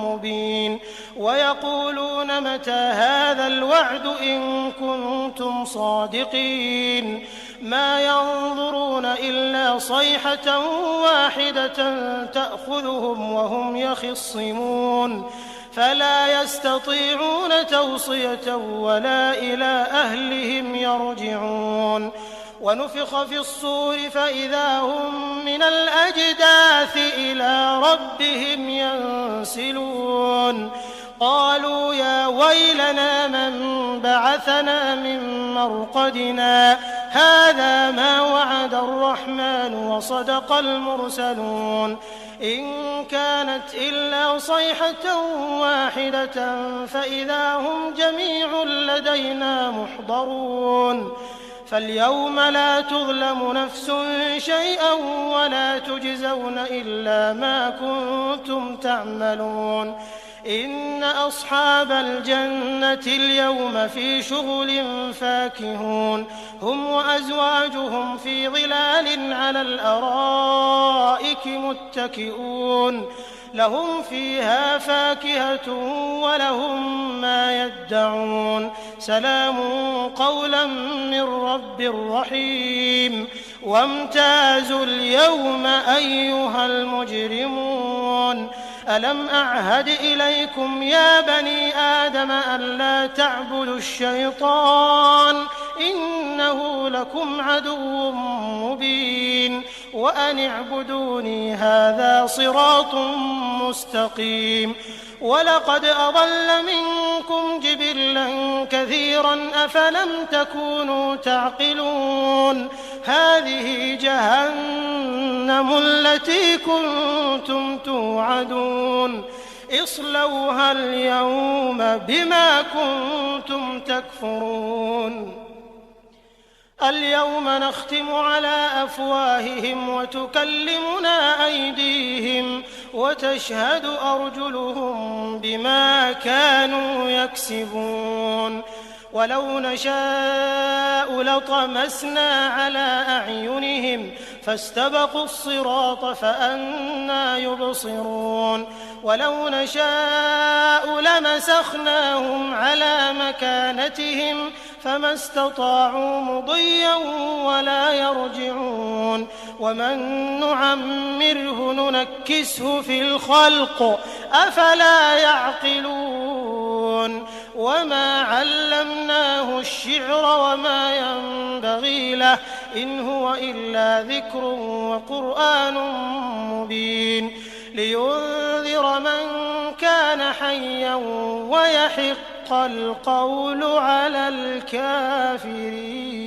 Speaker 2: مبين ويقولون متى هذا الوعد إن كنتم صادقين ما ينظرون إلا صيحة واحدة تأخذهم وهم يخصمون فلا يستطيعون توصية ولا إلى أهلهم يرجعون ونفخ في الصور فإذا هم من الأجداث إلى ربهم ينسلون قالوا يا ويلنا من بعثنا من مرقدنا هذا ما وعد الرحمن وصدق المرسلون إن كانت إلا صيحة واحدة فإذا هم جميع لدينا محضرون فاليوم لا تظلم نفس شيئا ولا تجزون إلا ما كنتم تعملون إن أصحاب الجنة اليوم في شغل فاكهون هم وأزواجهم في ظلال على الأرائك متكئون لهم فيها فاكهة ولهم ما يدعون سلام قولا من رب رحيم وامتازوا اليوم أيها المجرمون ألم أعهد إليكم يا بني آدم ألا تعبدوا الشيطان إنه لكم عدو مبين وأن اعبدوني هذا صراط مستقيم ولقد أضل منكم جبلا كثيرا أفلم تكونوا تعقلون هذه جهنم التي كنتم توعدون اصلوها اليوم بما كنتم تكفرون اليوم نختم على أفواههم وتكلمنا أيديهم وتشهد أرجلهم بما كانوا يكسبون ولو نشاء لطمسنا على أعينهم فاستبقوا الصراط فأنى يبصرون ولو نشاء لمسخناهم على مكانتهم فما استطاعوا مضيا ولا يرجعون ومن نعمره ننكسه في الخلق أفلا يعقلون وما علمناه الشعر وما ينبغي له إن هو إلا ذكر وقرآن مبين لينذر من كان حيا ويحق القول على الكافرين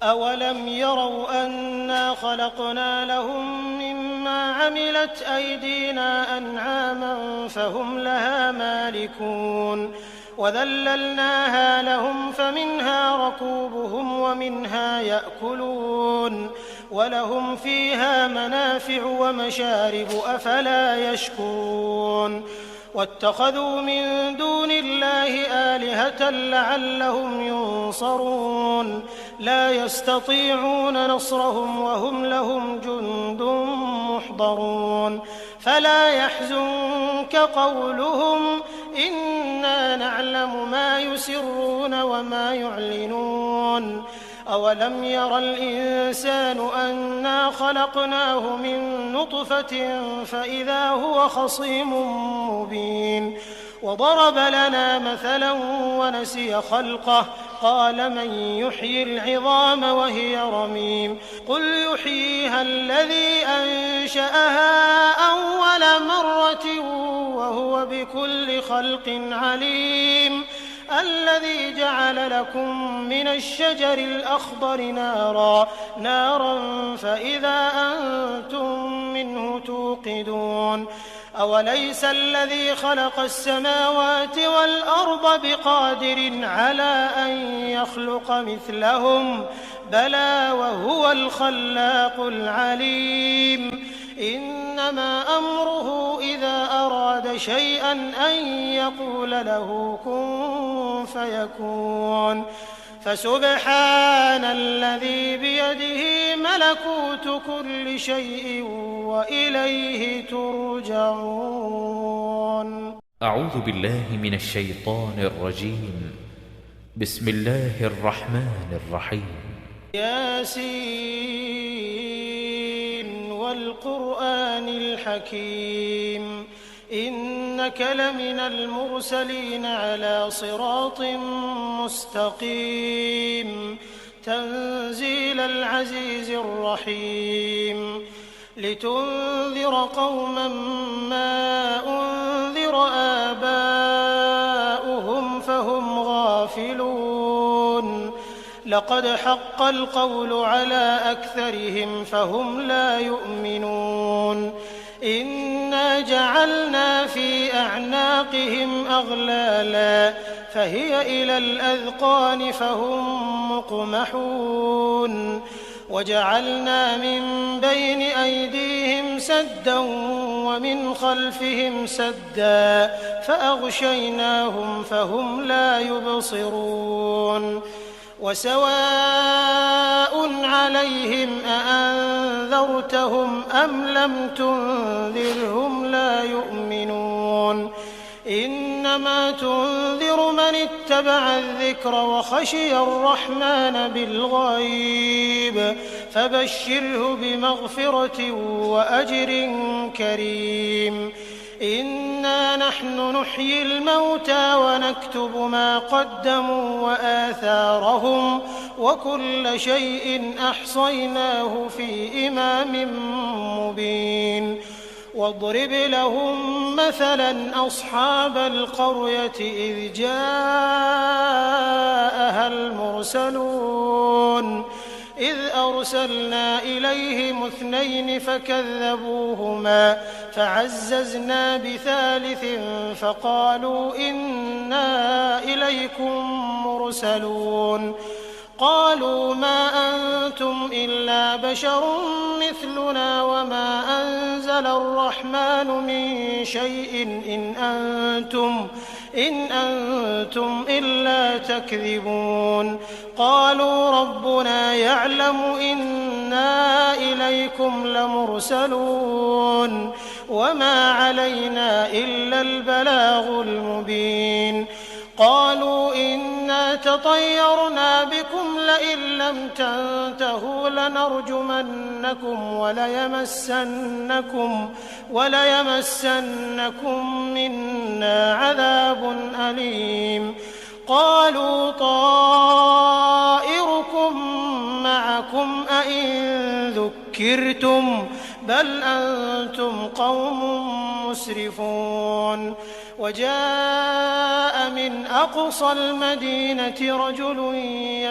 Speaker 2: أولم يروا أنا خلقنا لهم مما عملت أيدينا أنعاما فهم لها مالكون وذللناها لهم فمنها ركوبهم ومنها يأكلون ولهم فيها منافع ومشارب أفلا يشكرون واتخذوا من دون الله آلهة لعلهم ينصرون لا يستطيعون نصرهم وهم لهم جند محضرون فلا يحزنك قولهم إنا نعلم ما يسرون وما يعلنون أولم ير الإنسان أنا خلقناه من نطفة فإذا هو خصيم مبين وضرب لنا مثلا ونسي خلقه قال من يحيي العظام وهي رميم قل يحييها الذي أنشأها أول مرة وهو بكل خلق عليم الذي جعل لكم من الشجر الأخضر نارا فإذا أنتم منه توقدون أوليس الذي خلق السماوات والأرض بقادر على أن يخلق مثلهم بلى وهو الخلاق العليم إنما أمره إذا أراد شيئا أن يقول له كن فيكون فسبحان الذي بيده ملكوت كل شيء وإليه ترجعون.
Speaker 1: أعوذ بالله من الشيطان الرجيم. بسم الله الرحمن الرحيم.
Speaker 2: ياسين والقرآن الحكيم إنك لمن المرسلين على صراط مستقيم تنزيل العزيز الرحيم لتنذر قوما ما أنذر آباؤهم فهم غافلون لقد حق القول على أكثرهم فهم لا يؤمنون إنا جعلنا في أعناقهم أغلالا فهي إلى الأذقان فهم مقمحون وجعلنا من بين أيديهم سدا ومن خلفهم سدا فأغشيناهم فهم لا يبصرون وسواء عليهم أأنذرتهم أم لم تنذرهم لا يؤمنون إنما تنذر من اتبع الذكر وخشي الرحمن بالغيب فبشره بمغفرة وأجر كريم إنا نحن نحيي الموتى ونكتب ما قدموا وآثارهم وكل شيء أحصيناه في إمام مبين واضرب لهم مثلا أصحاب القرية إذ جاءها المرسلون إذ أرسلنا إليهم 2 فكذبوهما فعززنا بثالث فقالوا إنا إليكم مرسلون قالوا ما أنتم إلا بشر مثلنا وما أنزل الرحمن من شيء إن أنتم إلا تكذبون قالوا ربنا يعلم إنا إليكم لمرسلون وما علينا إلا البلاغ المبين قالوا إنا تطيرنا بكم لئن لم تنتهوا لنرجمنكم وليمسنكم منا عذاب أليم قالوا طائركم معكم أئن ذكرتم بل أنتم قوم مسرفون وجاء من أقصى المدينة رجل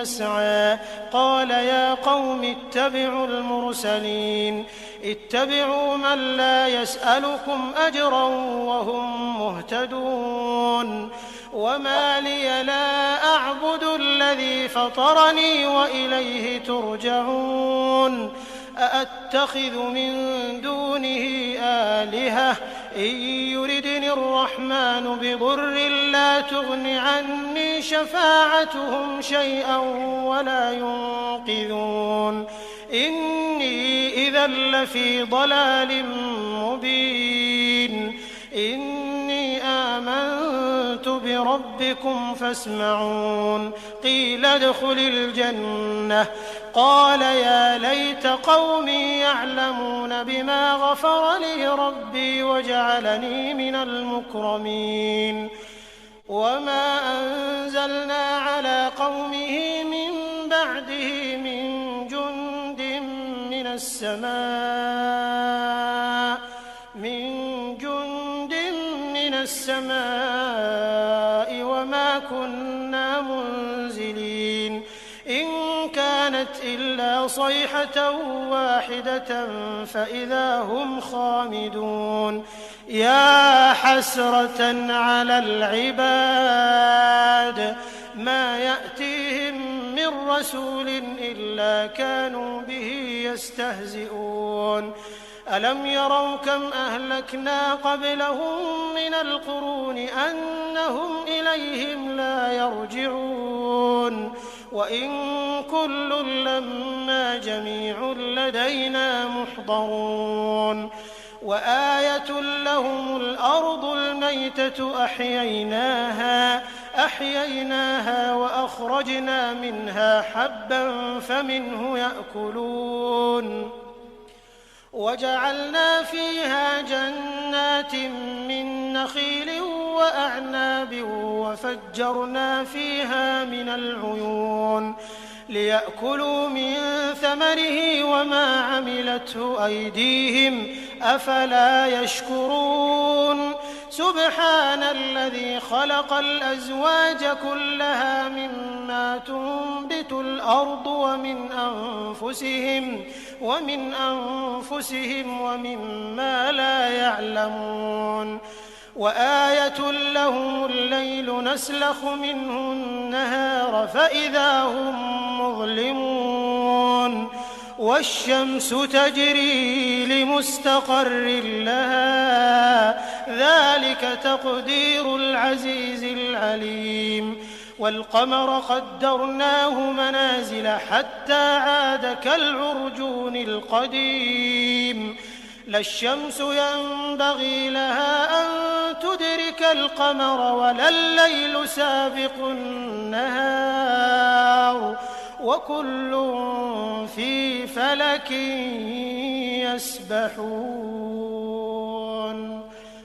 Speaker 2: يسعى قال يا قوم اتبعوا المرسلين اتبعوا من لا يسألكم أجرا وهم مهتدون وما لي لا أعبد الذي فطرني وإليه ترجعون أأتخذ من دونه آلهة إن يردني الرحمن بضر لا تغن عني شفاعتهم شيئا ولا ينقذون إني إذا لفي ضلال مبين إني آمنت بربي ربكم فاسمعون قيل ادخل الجنة قال يا ليت قومي يعلمون بما غفر لي ربي وجعلني من المكرمين وما أنزلنا على قومه من بعده من جند من السماء وما كنا منزلين إن كانت إلا صيحة واحدة فإذا هم خامدون يا حسرة على العباد ما يأتيهم من رسول إلا كانوا به يستهزئون ألم يروا كم أهلكنا قبلهم من القرون أنهم إليهم لا يرجعون وإن كل لما جميع لدينا محضرون وآية لهم الأرض الميتة أحييناها وأخرجنا منها حبا فمنه يأكلون وجعلنا فيها جنات من نخيل وأعناب وفجرنا فيها من العيون ليأكلوا من ثمره وما عملته أيديهم أفلا يشكرون سبحان الذي خلق الأزواج كلها مما تنبت الأرض ومن أنفسهم ومما لا يعلمون وآية لهم الليل نسلخ منه النهار فإذا هم مظلمون والشمس تجري لمستقر لها ذلك تقدير العزيز العليم والقمر قدرناه منازل حتى عاد كالعرجون القديم لا الشمس ينبغي لها أن تدرك القمر ولا الليل سابق النهار وكل في فلك يسبحون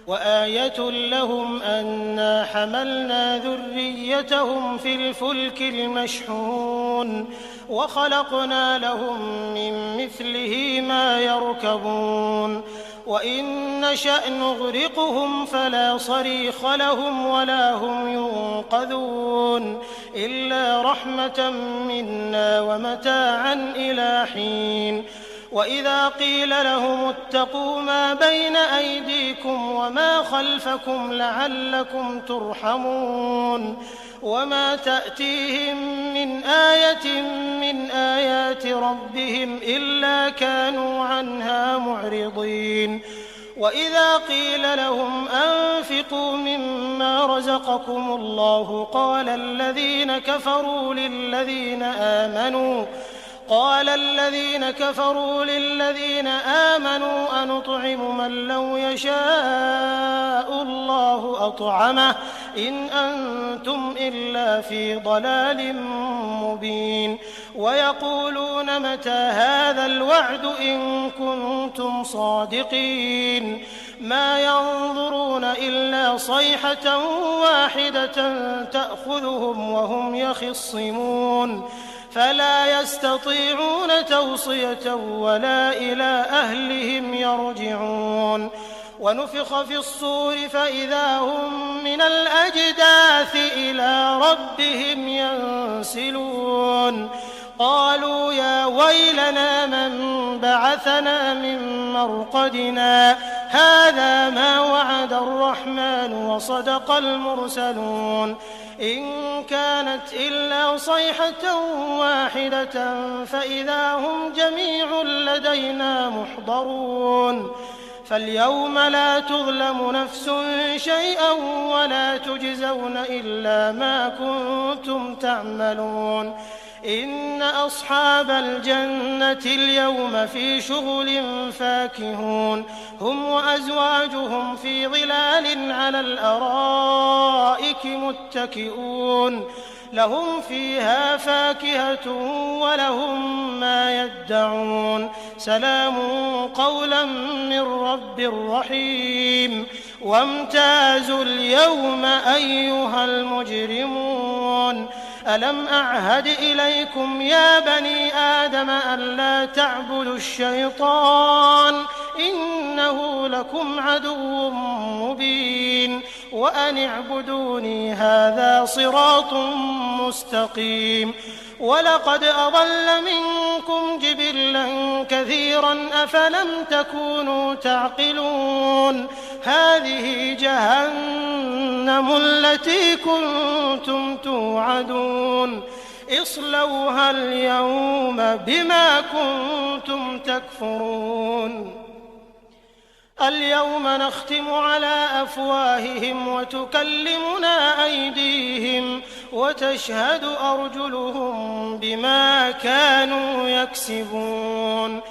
Speaker 2: وآية لهم أنا حملنا ذريتهم في الفلك المشحون وخلقنا لهم من مثله ما يركبون وإن نشأ نغرقهم فلا صريخ لهم ولا هم ينقذون إلا رحمة منا ومتاعا إلى حين وإذا قيل لهم اتقوا ما بين أيديكم وما خلفكم لعلكم ترحمون وما تأتيهم من آية من آيات ربهم إلا كانوا عنها معرضين وإذا قيل لهم أنفقوا مما رزقكم الله قال الذين كفروا للذين آمنوا أنطعم من لو يشاء الله أطعمه إن أنتم إلا في ضلال مبين ويقولون متى هذا الوعد إن كنتم صادقين ما ينظرون إلا صيحة واحدة تأخذهم وهم يخصمون فلا يستطيعون توصية ولا إلى أهلهم يرجعون ونفخ في الصور فإذا هم من الأجداث إلى ربهم ينسلون قالوا يا ويلنا من بعثنا من مرقدنا هذا ما وعد الرحمن وصدق المرسلون إن كانت إلا صيحة واحدة فإذا هم جميع لدينا محضرون فاليوم لا تظلم نفس شيئا ولا تجزون إلا ما كنتم تعملون إن أصحاب الجنة اليوم في شغل فاكهون هم وأزواجهم في ظلال على الأرائك متكئون لهم فيها فاكهة ولهم ما يدعون سلام قولا من رب رحيم وامتازوا اليوم أيها المجرمون ألم أعهد إليكم يا بني آدم ألا تعبدوا الشيطان إنه لكم عدو مبين وأن اعبدوني هذا صراط مستقيم ولقد أضل منكم جبلا كثيرا أفلم تكونوا تعقلون هذه جهنم التي كنتم توعدون اصلوها اليوم بما كنتم تكفرون اليوم نختم على أفواههم وتكلمنا أيديهم وتشهد أرجلهم بما كانوا يكسبون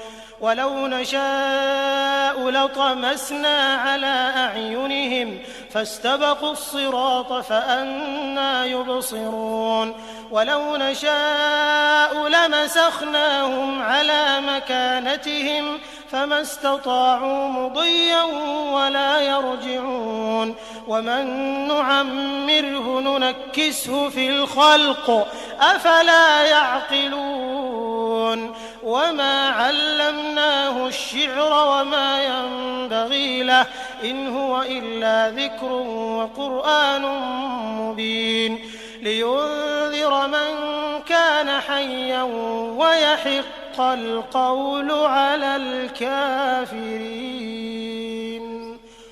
Speaker 2: ولو نشاء لطمسنا على أعينهم فاستبقوا الصراط فأنى يبصرون ولو نشاء لمسخناهم على مكانتهم فما استطاعوا مضيا ولا يرجعون ومن نعمره ننكسه في الخلق أفلا يعقلون وما علمناه الشعر وما ينبغي له إن هو إلا ذكر وقرآن مبين لينذر من كان حيا ويحق القول على الكافرين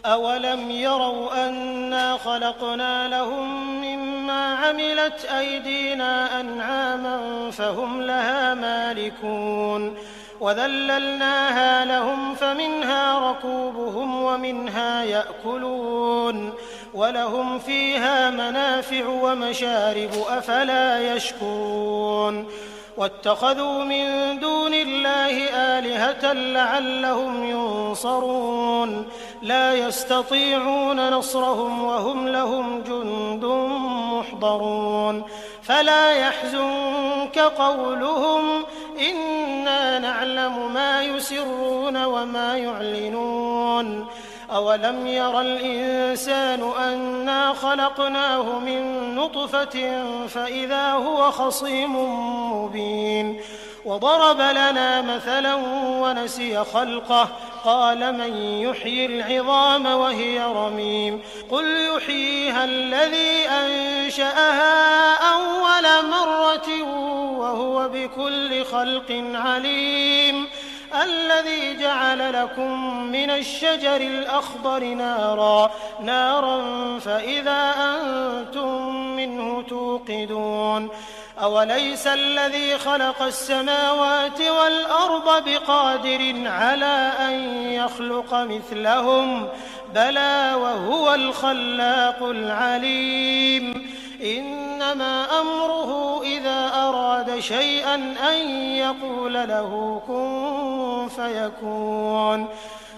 Speaker 2: أولم يروا أنا خلقنا لهم مما عملت أيدينا أنعاما فهم لها مالكون وذللناها لهم فمنها ركوبهم ومنها يأكلون ولهم فيها منافع ومشارب أفلا يشكرون واتخذوا من دون الله آلهة لعلهم ينصرون لا يستطيعون نصرهم وهم لهم جند محضرون فلا يحزنك قولهم إنا نعلم ما يسرون وما يعلنون أولم ير الإنسان أنا خلقناه من نطفة فإذا هو خصيم مبين وضرب لنا مثلا ونسي خلقه قال من يحيي العظام وهي رميم قل يحييها الذي أنشأها أول مرة وهو بكل خلق عليم الذي جعل لكم من الشجر الأخضر نارا فإذا أنتم منه توقدون أوليس الذي خلق السماوات والأرض بقادر على أن يخلق مثلهم بلى وهو الخلاق العليم إنما أمره إذا أراد شيئا أن يقول له كن فيكون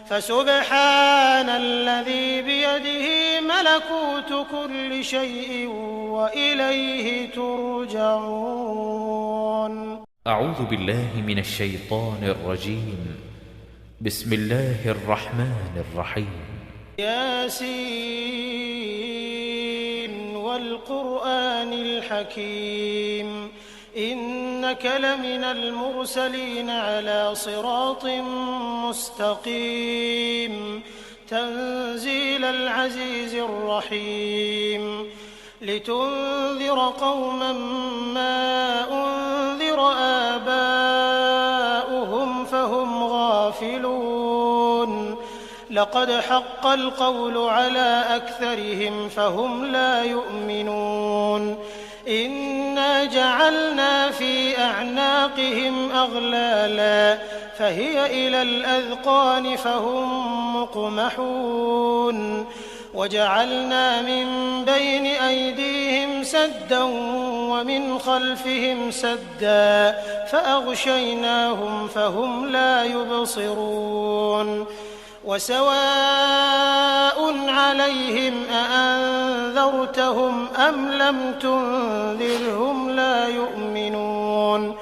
Speaker 2: فسبحان الذي بيده ملكوت كل شيء وإليه ترجعون.
Speaker 1: أعوذ بالله من الشيطان الرجيم. بسم الله الرحمن الرحيم.
Speaker 2: ياسين والقرآن الحكيم إنك لمن المرسلين على صراط مستقيم تنزيل العزيز الرحيم لتنذر قوما ما أنذر آباؤهم فهم غافلون لقد حق القول على أكثرهم فهم لا يؤمنون إنا جعلنا في أعناقهم أغلالا فهي إلى الأذقان فهم مقمحون وجعلنا من بين أيديهم سدا ومن خلفهم سدا فأغشيناهم فهم لا يبصرون وسواء عليهم أأنذرتهم أم لم تنذرهم لا يؤمنون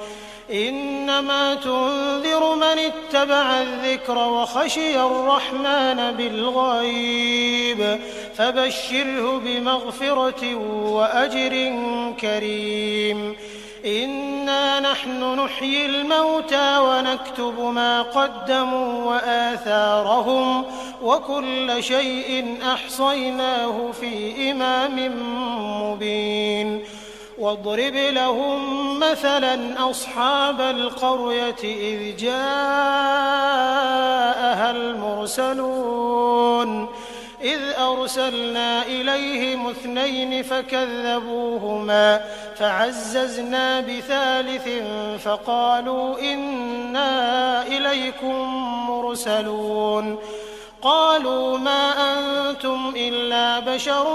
Speaker 2: إنما تنذر من اتبع الذكر وخشي الرحمن بالغيب فبشره بمغفرة وأجر كريم إنا نحن نحيي الموتى ونكتب ما قدموا وآثارهم وكل شيء أحصيناه في إمام مبين واضرب لهم مثلا أصحاب القرية إذ جاءها المرسلون إذ أرسلنا إليهم 2 فكذبوهما فعززنا بثالث فقالوا إنا إليكم مرسلون قالوا ما أنتم إلا بشر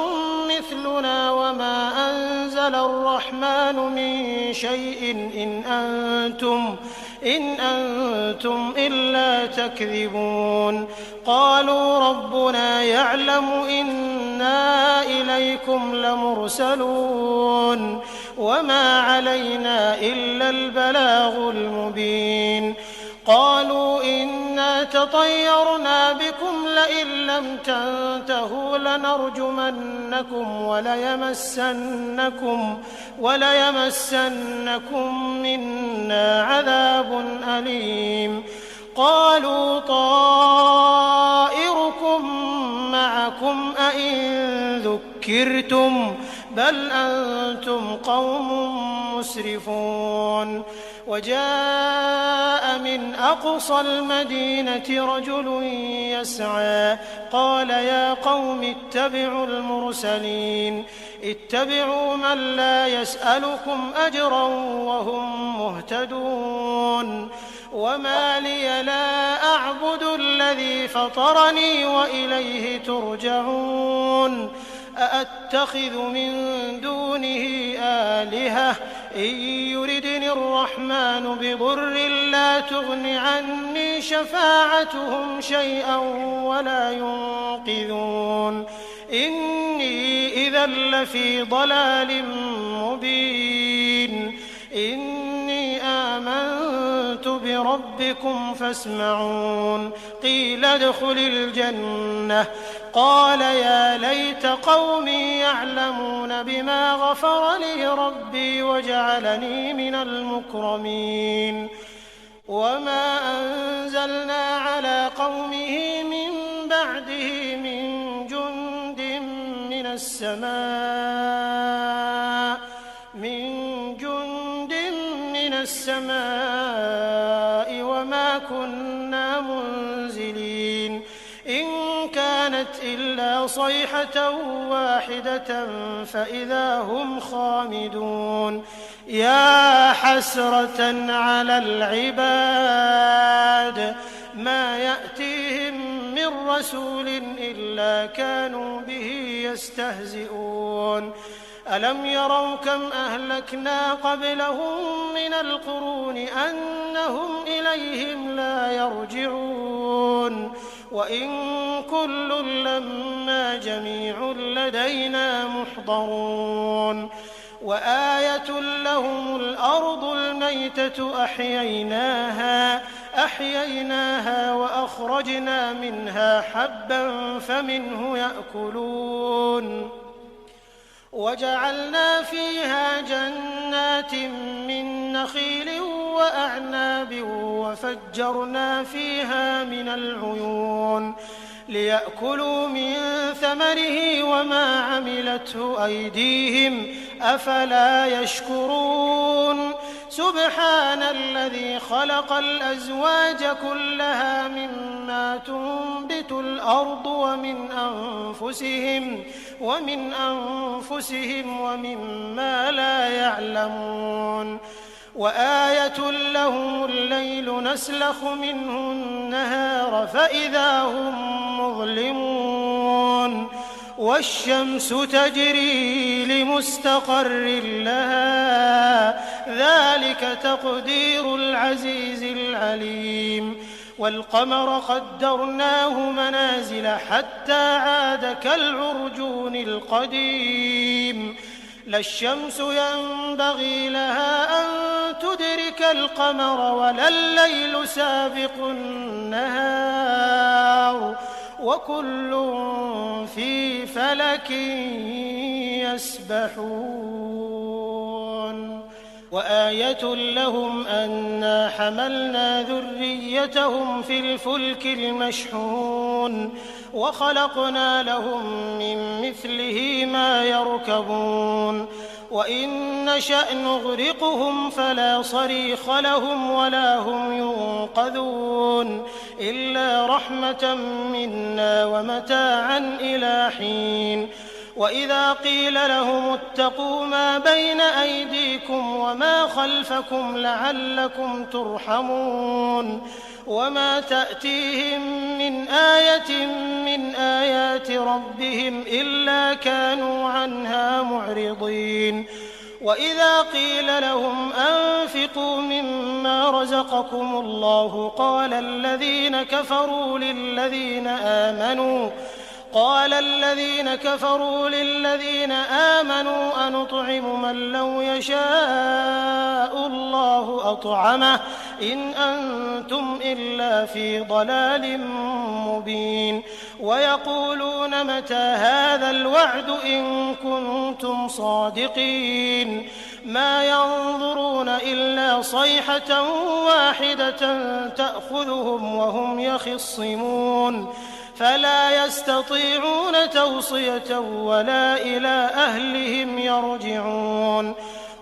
Speaker 2: مثلنا وما أنزل الرحمن من شيء إن أنتم إلا تكذبون قالوا ربنا يعلم إنا إليكم لمرسلون وما علينا إلا البلاغ المبين قالوا إنا تطيرنا بكم لئن لم تنتهوا لنرجمنكم وليمسنكم منا عذاب أليم قالوا طائركم معكم أئن ذكرتم بل أنتم قوم مسرفون وجاء من أقصى المدينة رجل يسعى قال يا قوم اتبعوا المرسلين اتبعوا من لا يسألكم أجرا وهم مهتدون وما لي لا أعبد الذي فطرني وإليه ترجعون أأتخذ من دونه آلهة إن يردني الرحمن بضر لا تغن عني شفاعتهم شيئا ولا ينقذون إني إذا لفي ضلال مبين إني آمنت بربكم فاسمعون قيل ادخل الجنة قال يا ليت قومي يعلمون بما غفر لي ربي وجعلني من المكرمين وما أنزلنا على قومه من بعده من جند من السماء وما كنا منزلين إن كانت إلا صيحة واحدة فإذا هم خامدون يا حسرة على العباد ما يأتيهم من رسول إلا كانوا به يستهزئون ألم يروا كم أهلكنا قبلهم من القرون أنهم إليهم لا يرجعون وإن كل لما جميع لدينا محضرون وآية لهم الأرض الميتة أحييناها وأخرجنا منها حبا فمنه يأكلون وجعلنا فيها جنات من نخيل وأعناب وفجرنا فيها من العيون ليأكلوا من ثمره وما عملته أيديهم أفلا يشكرون سبحان الذي خلق الأزواج كلها مما تنبت الأرض ومن أنفسهم ومما لا يعلمون وآية لهم الليل نسلخ منه النهار فإذا هم مظلمون والشمس تجري لمستقر لها ذلك تقدير العزيز العليم والقمر قدرناه منازل حتى عاد كالعرجون القديم لا الشمس ينبغي لها أن تدرك القمر ولا الليل سابق النهار وكل في فلك يسبحون وآية لهم أنا حملنا ذريتهم في الفلك المشحون وخلقنا لهم من مثله ما يركبون وإن نشأ نغرقهم فلا صريخ لهم ولا هم ينقذون إلا رحمة منا ومتاعا إلى حين وإذا قيل لهم اتقوا ما بين أيديكم وما خلفكم لعلكم ترحمون وما تأتيهم من آية من آيات ربهم إلا كانوا عنها معرضين وإذا قيل لهم أنفقوا مما رزقكم الله قال الذين كفروا للذين آمنوا أنطعم من لو يشاء الله أطعمه إن أنتم إلا في ضلال مبين ويقولون متى هذا الوعد إن كنتم صادقين ما ينظرون إلا صيحة واحدة تأخذهم وهم يخصمون فلا يستطيعون توصية ولا إلى أهلهم يرجعون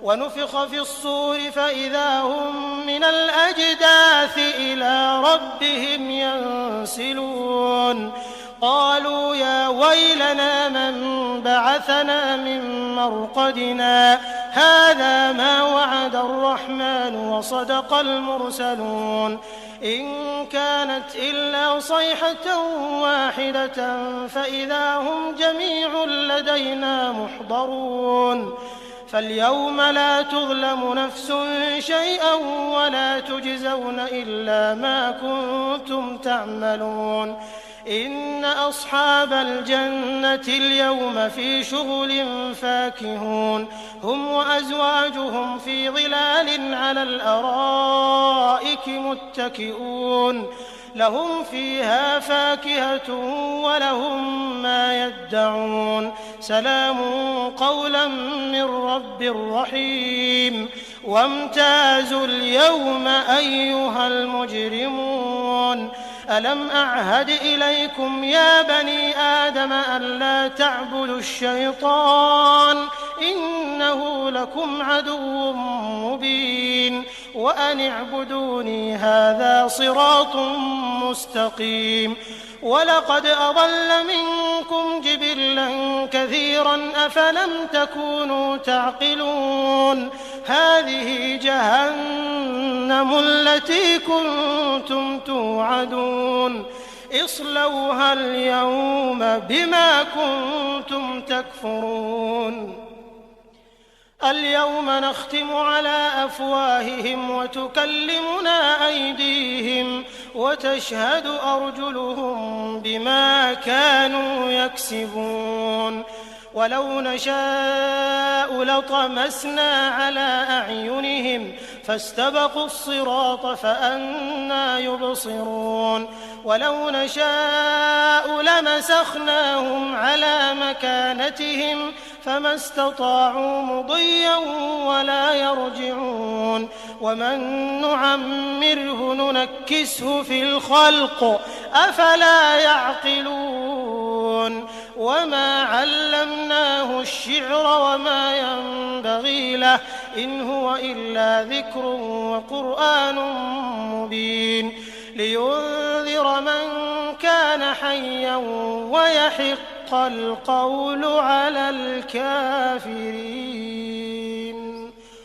Speaker 2: ونفخ في الصور فإذا هم من الأجداث إلى ربهم ينسلون قالوا يا ويلنا من بعثنا من مرقدنا هذا ما وعد الرحمن وصدق المرسلون إن كانت إلا صيحة واحدة فإذا هم جميع لدينا محضرون فاليوم لا تظلم نفس شيئا ولا تجزون إلا ما كنتم تعملون إن أصحاب الجنة اليوم في شغل فاكهون هم وأزواجهم في ظلال على الأرائك متكئون لهم فيها فاكهة ولهم ما يدعون سلام قولا من رب رحيم وامتازوا اليوم أيها المجرمون ألم أعهد إليكم يا بني آدم ألا تعبدوا الشيطان إنه لكم عدو مبين وأن اعبدوني هذا صراط مستقيم ولقد أضل منكم جبلا كثيرا أفلم تكونوا تعقلون هذه جهنم التي كنتم توعدون اصلوها اليوم بما كنتم تكفرون اليوم نختم على أفواههم وتكلمنا أيديهم وتشهد أرجلهم بما كانوا يكسبون ولو نشاء لطمسنا على أعينهم فاستبقوا الصراط فأنى يبصرون ولو نشاء لمسخناهم على مكانتهم فما استطاعوا مضيا ولا يرجعون ومن نعمره ننكسه في الخلق أفلا يعقلون وما علمناه الشعر وما ينبغي له إن هو إلا ذكر وقرآن مبين لينذر من كان حيا ويحق القول على الكافرين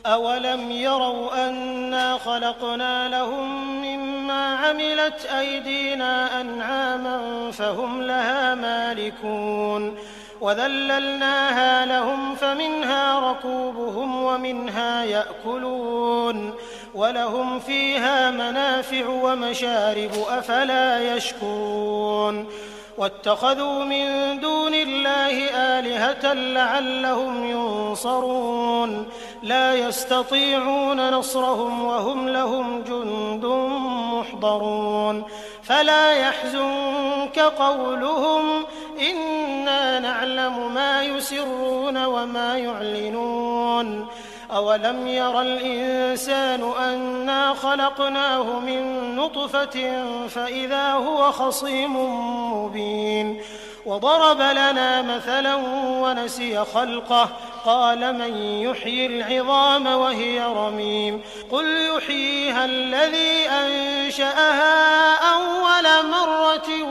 Speaker 2: أولم يروا أنا خلقنا لهم مما عملت أيدينا أنعاما فهم لها مالكون وذللناها لهم فمنها ركوبهم ومنها يأكلون ولهم فيها منافع ومشارب أفلا يشكرون واتخذوا من دون الله آلهة لعلهم ينصرون لا يستطيعون نصرهم وهم لهم جند محضرون فلا يحزنك قولهم إنا نعلم ما يسرون وما يعلنون أولم ير الإنسان أنا خلقناه من نطفة فإذا هو خصيم مبين وضرب لنا مثلا ونسي خلقه قال من يحيي العظام وهي رميم قل يحييها الذي أنشأها أول مرة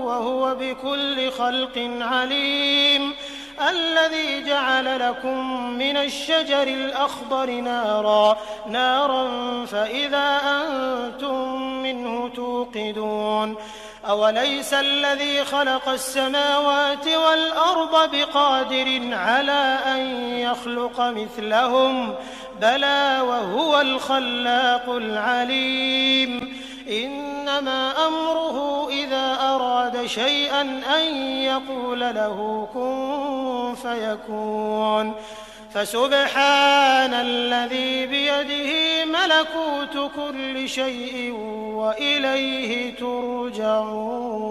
Speaker 2: وهو بكل خلق عليم الذي جعل لكم من الشجر الأخضر نارا فإذا أنتم منه توقدون أوليس الذي خلق السماوات والأرض بقادر على أن يخلق مثلهم بلى وهو الخلاق العليم إنما أمره إذا أراد شيئا أن يقول له كن فيكون فسبحان الذي بيده ملكوت كل شيء وإليه ترجعون.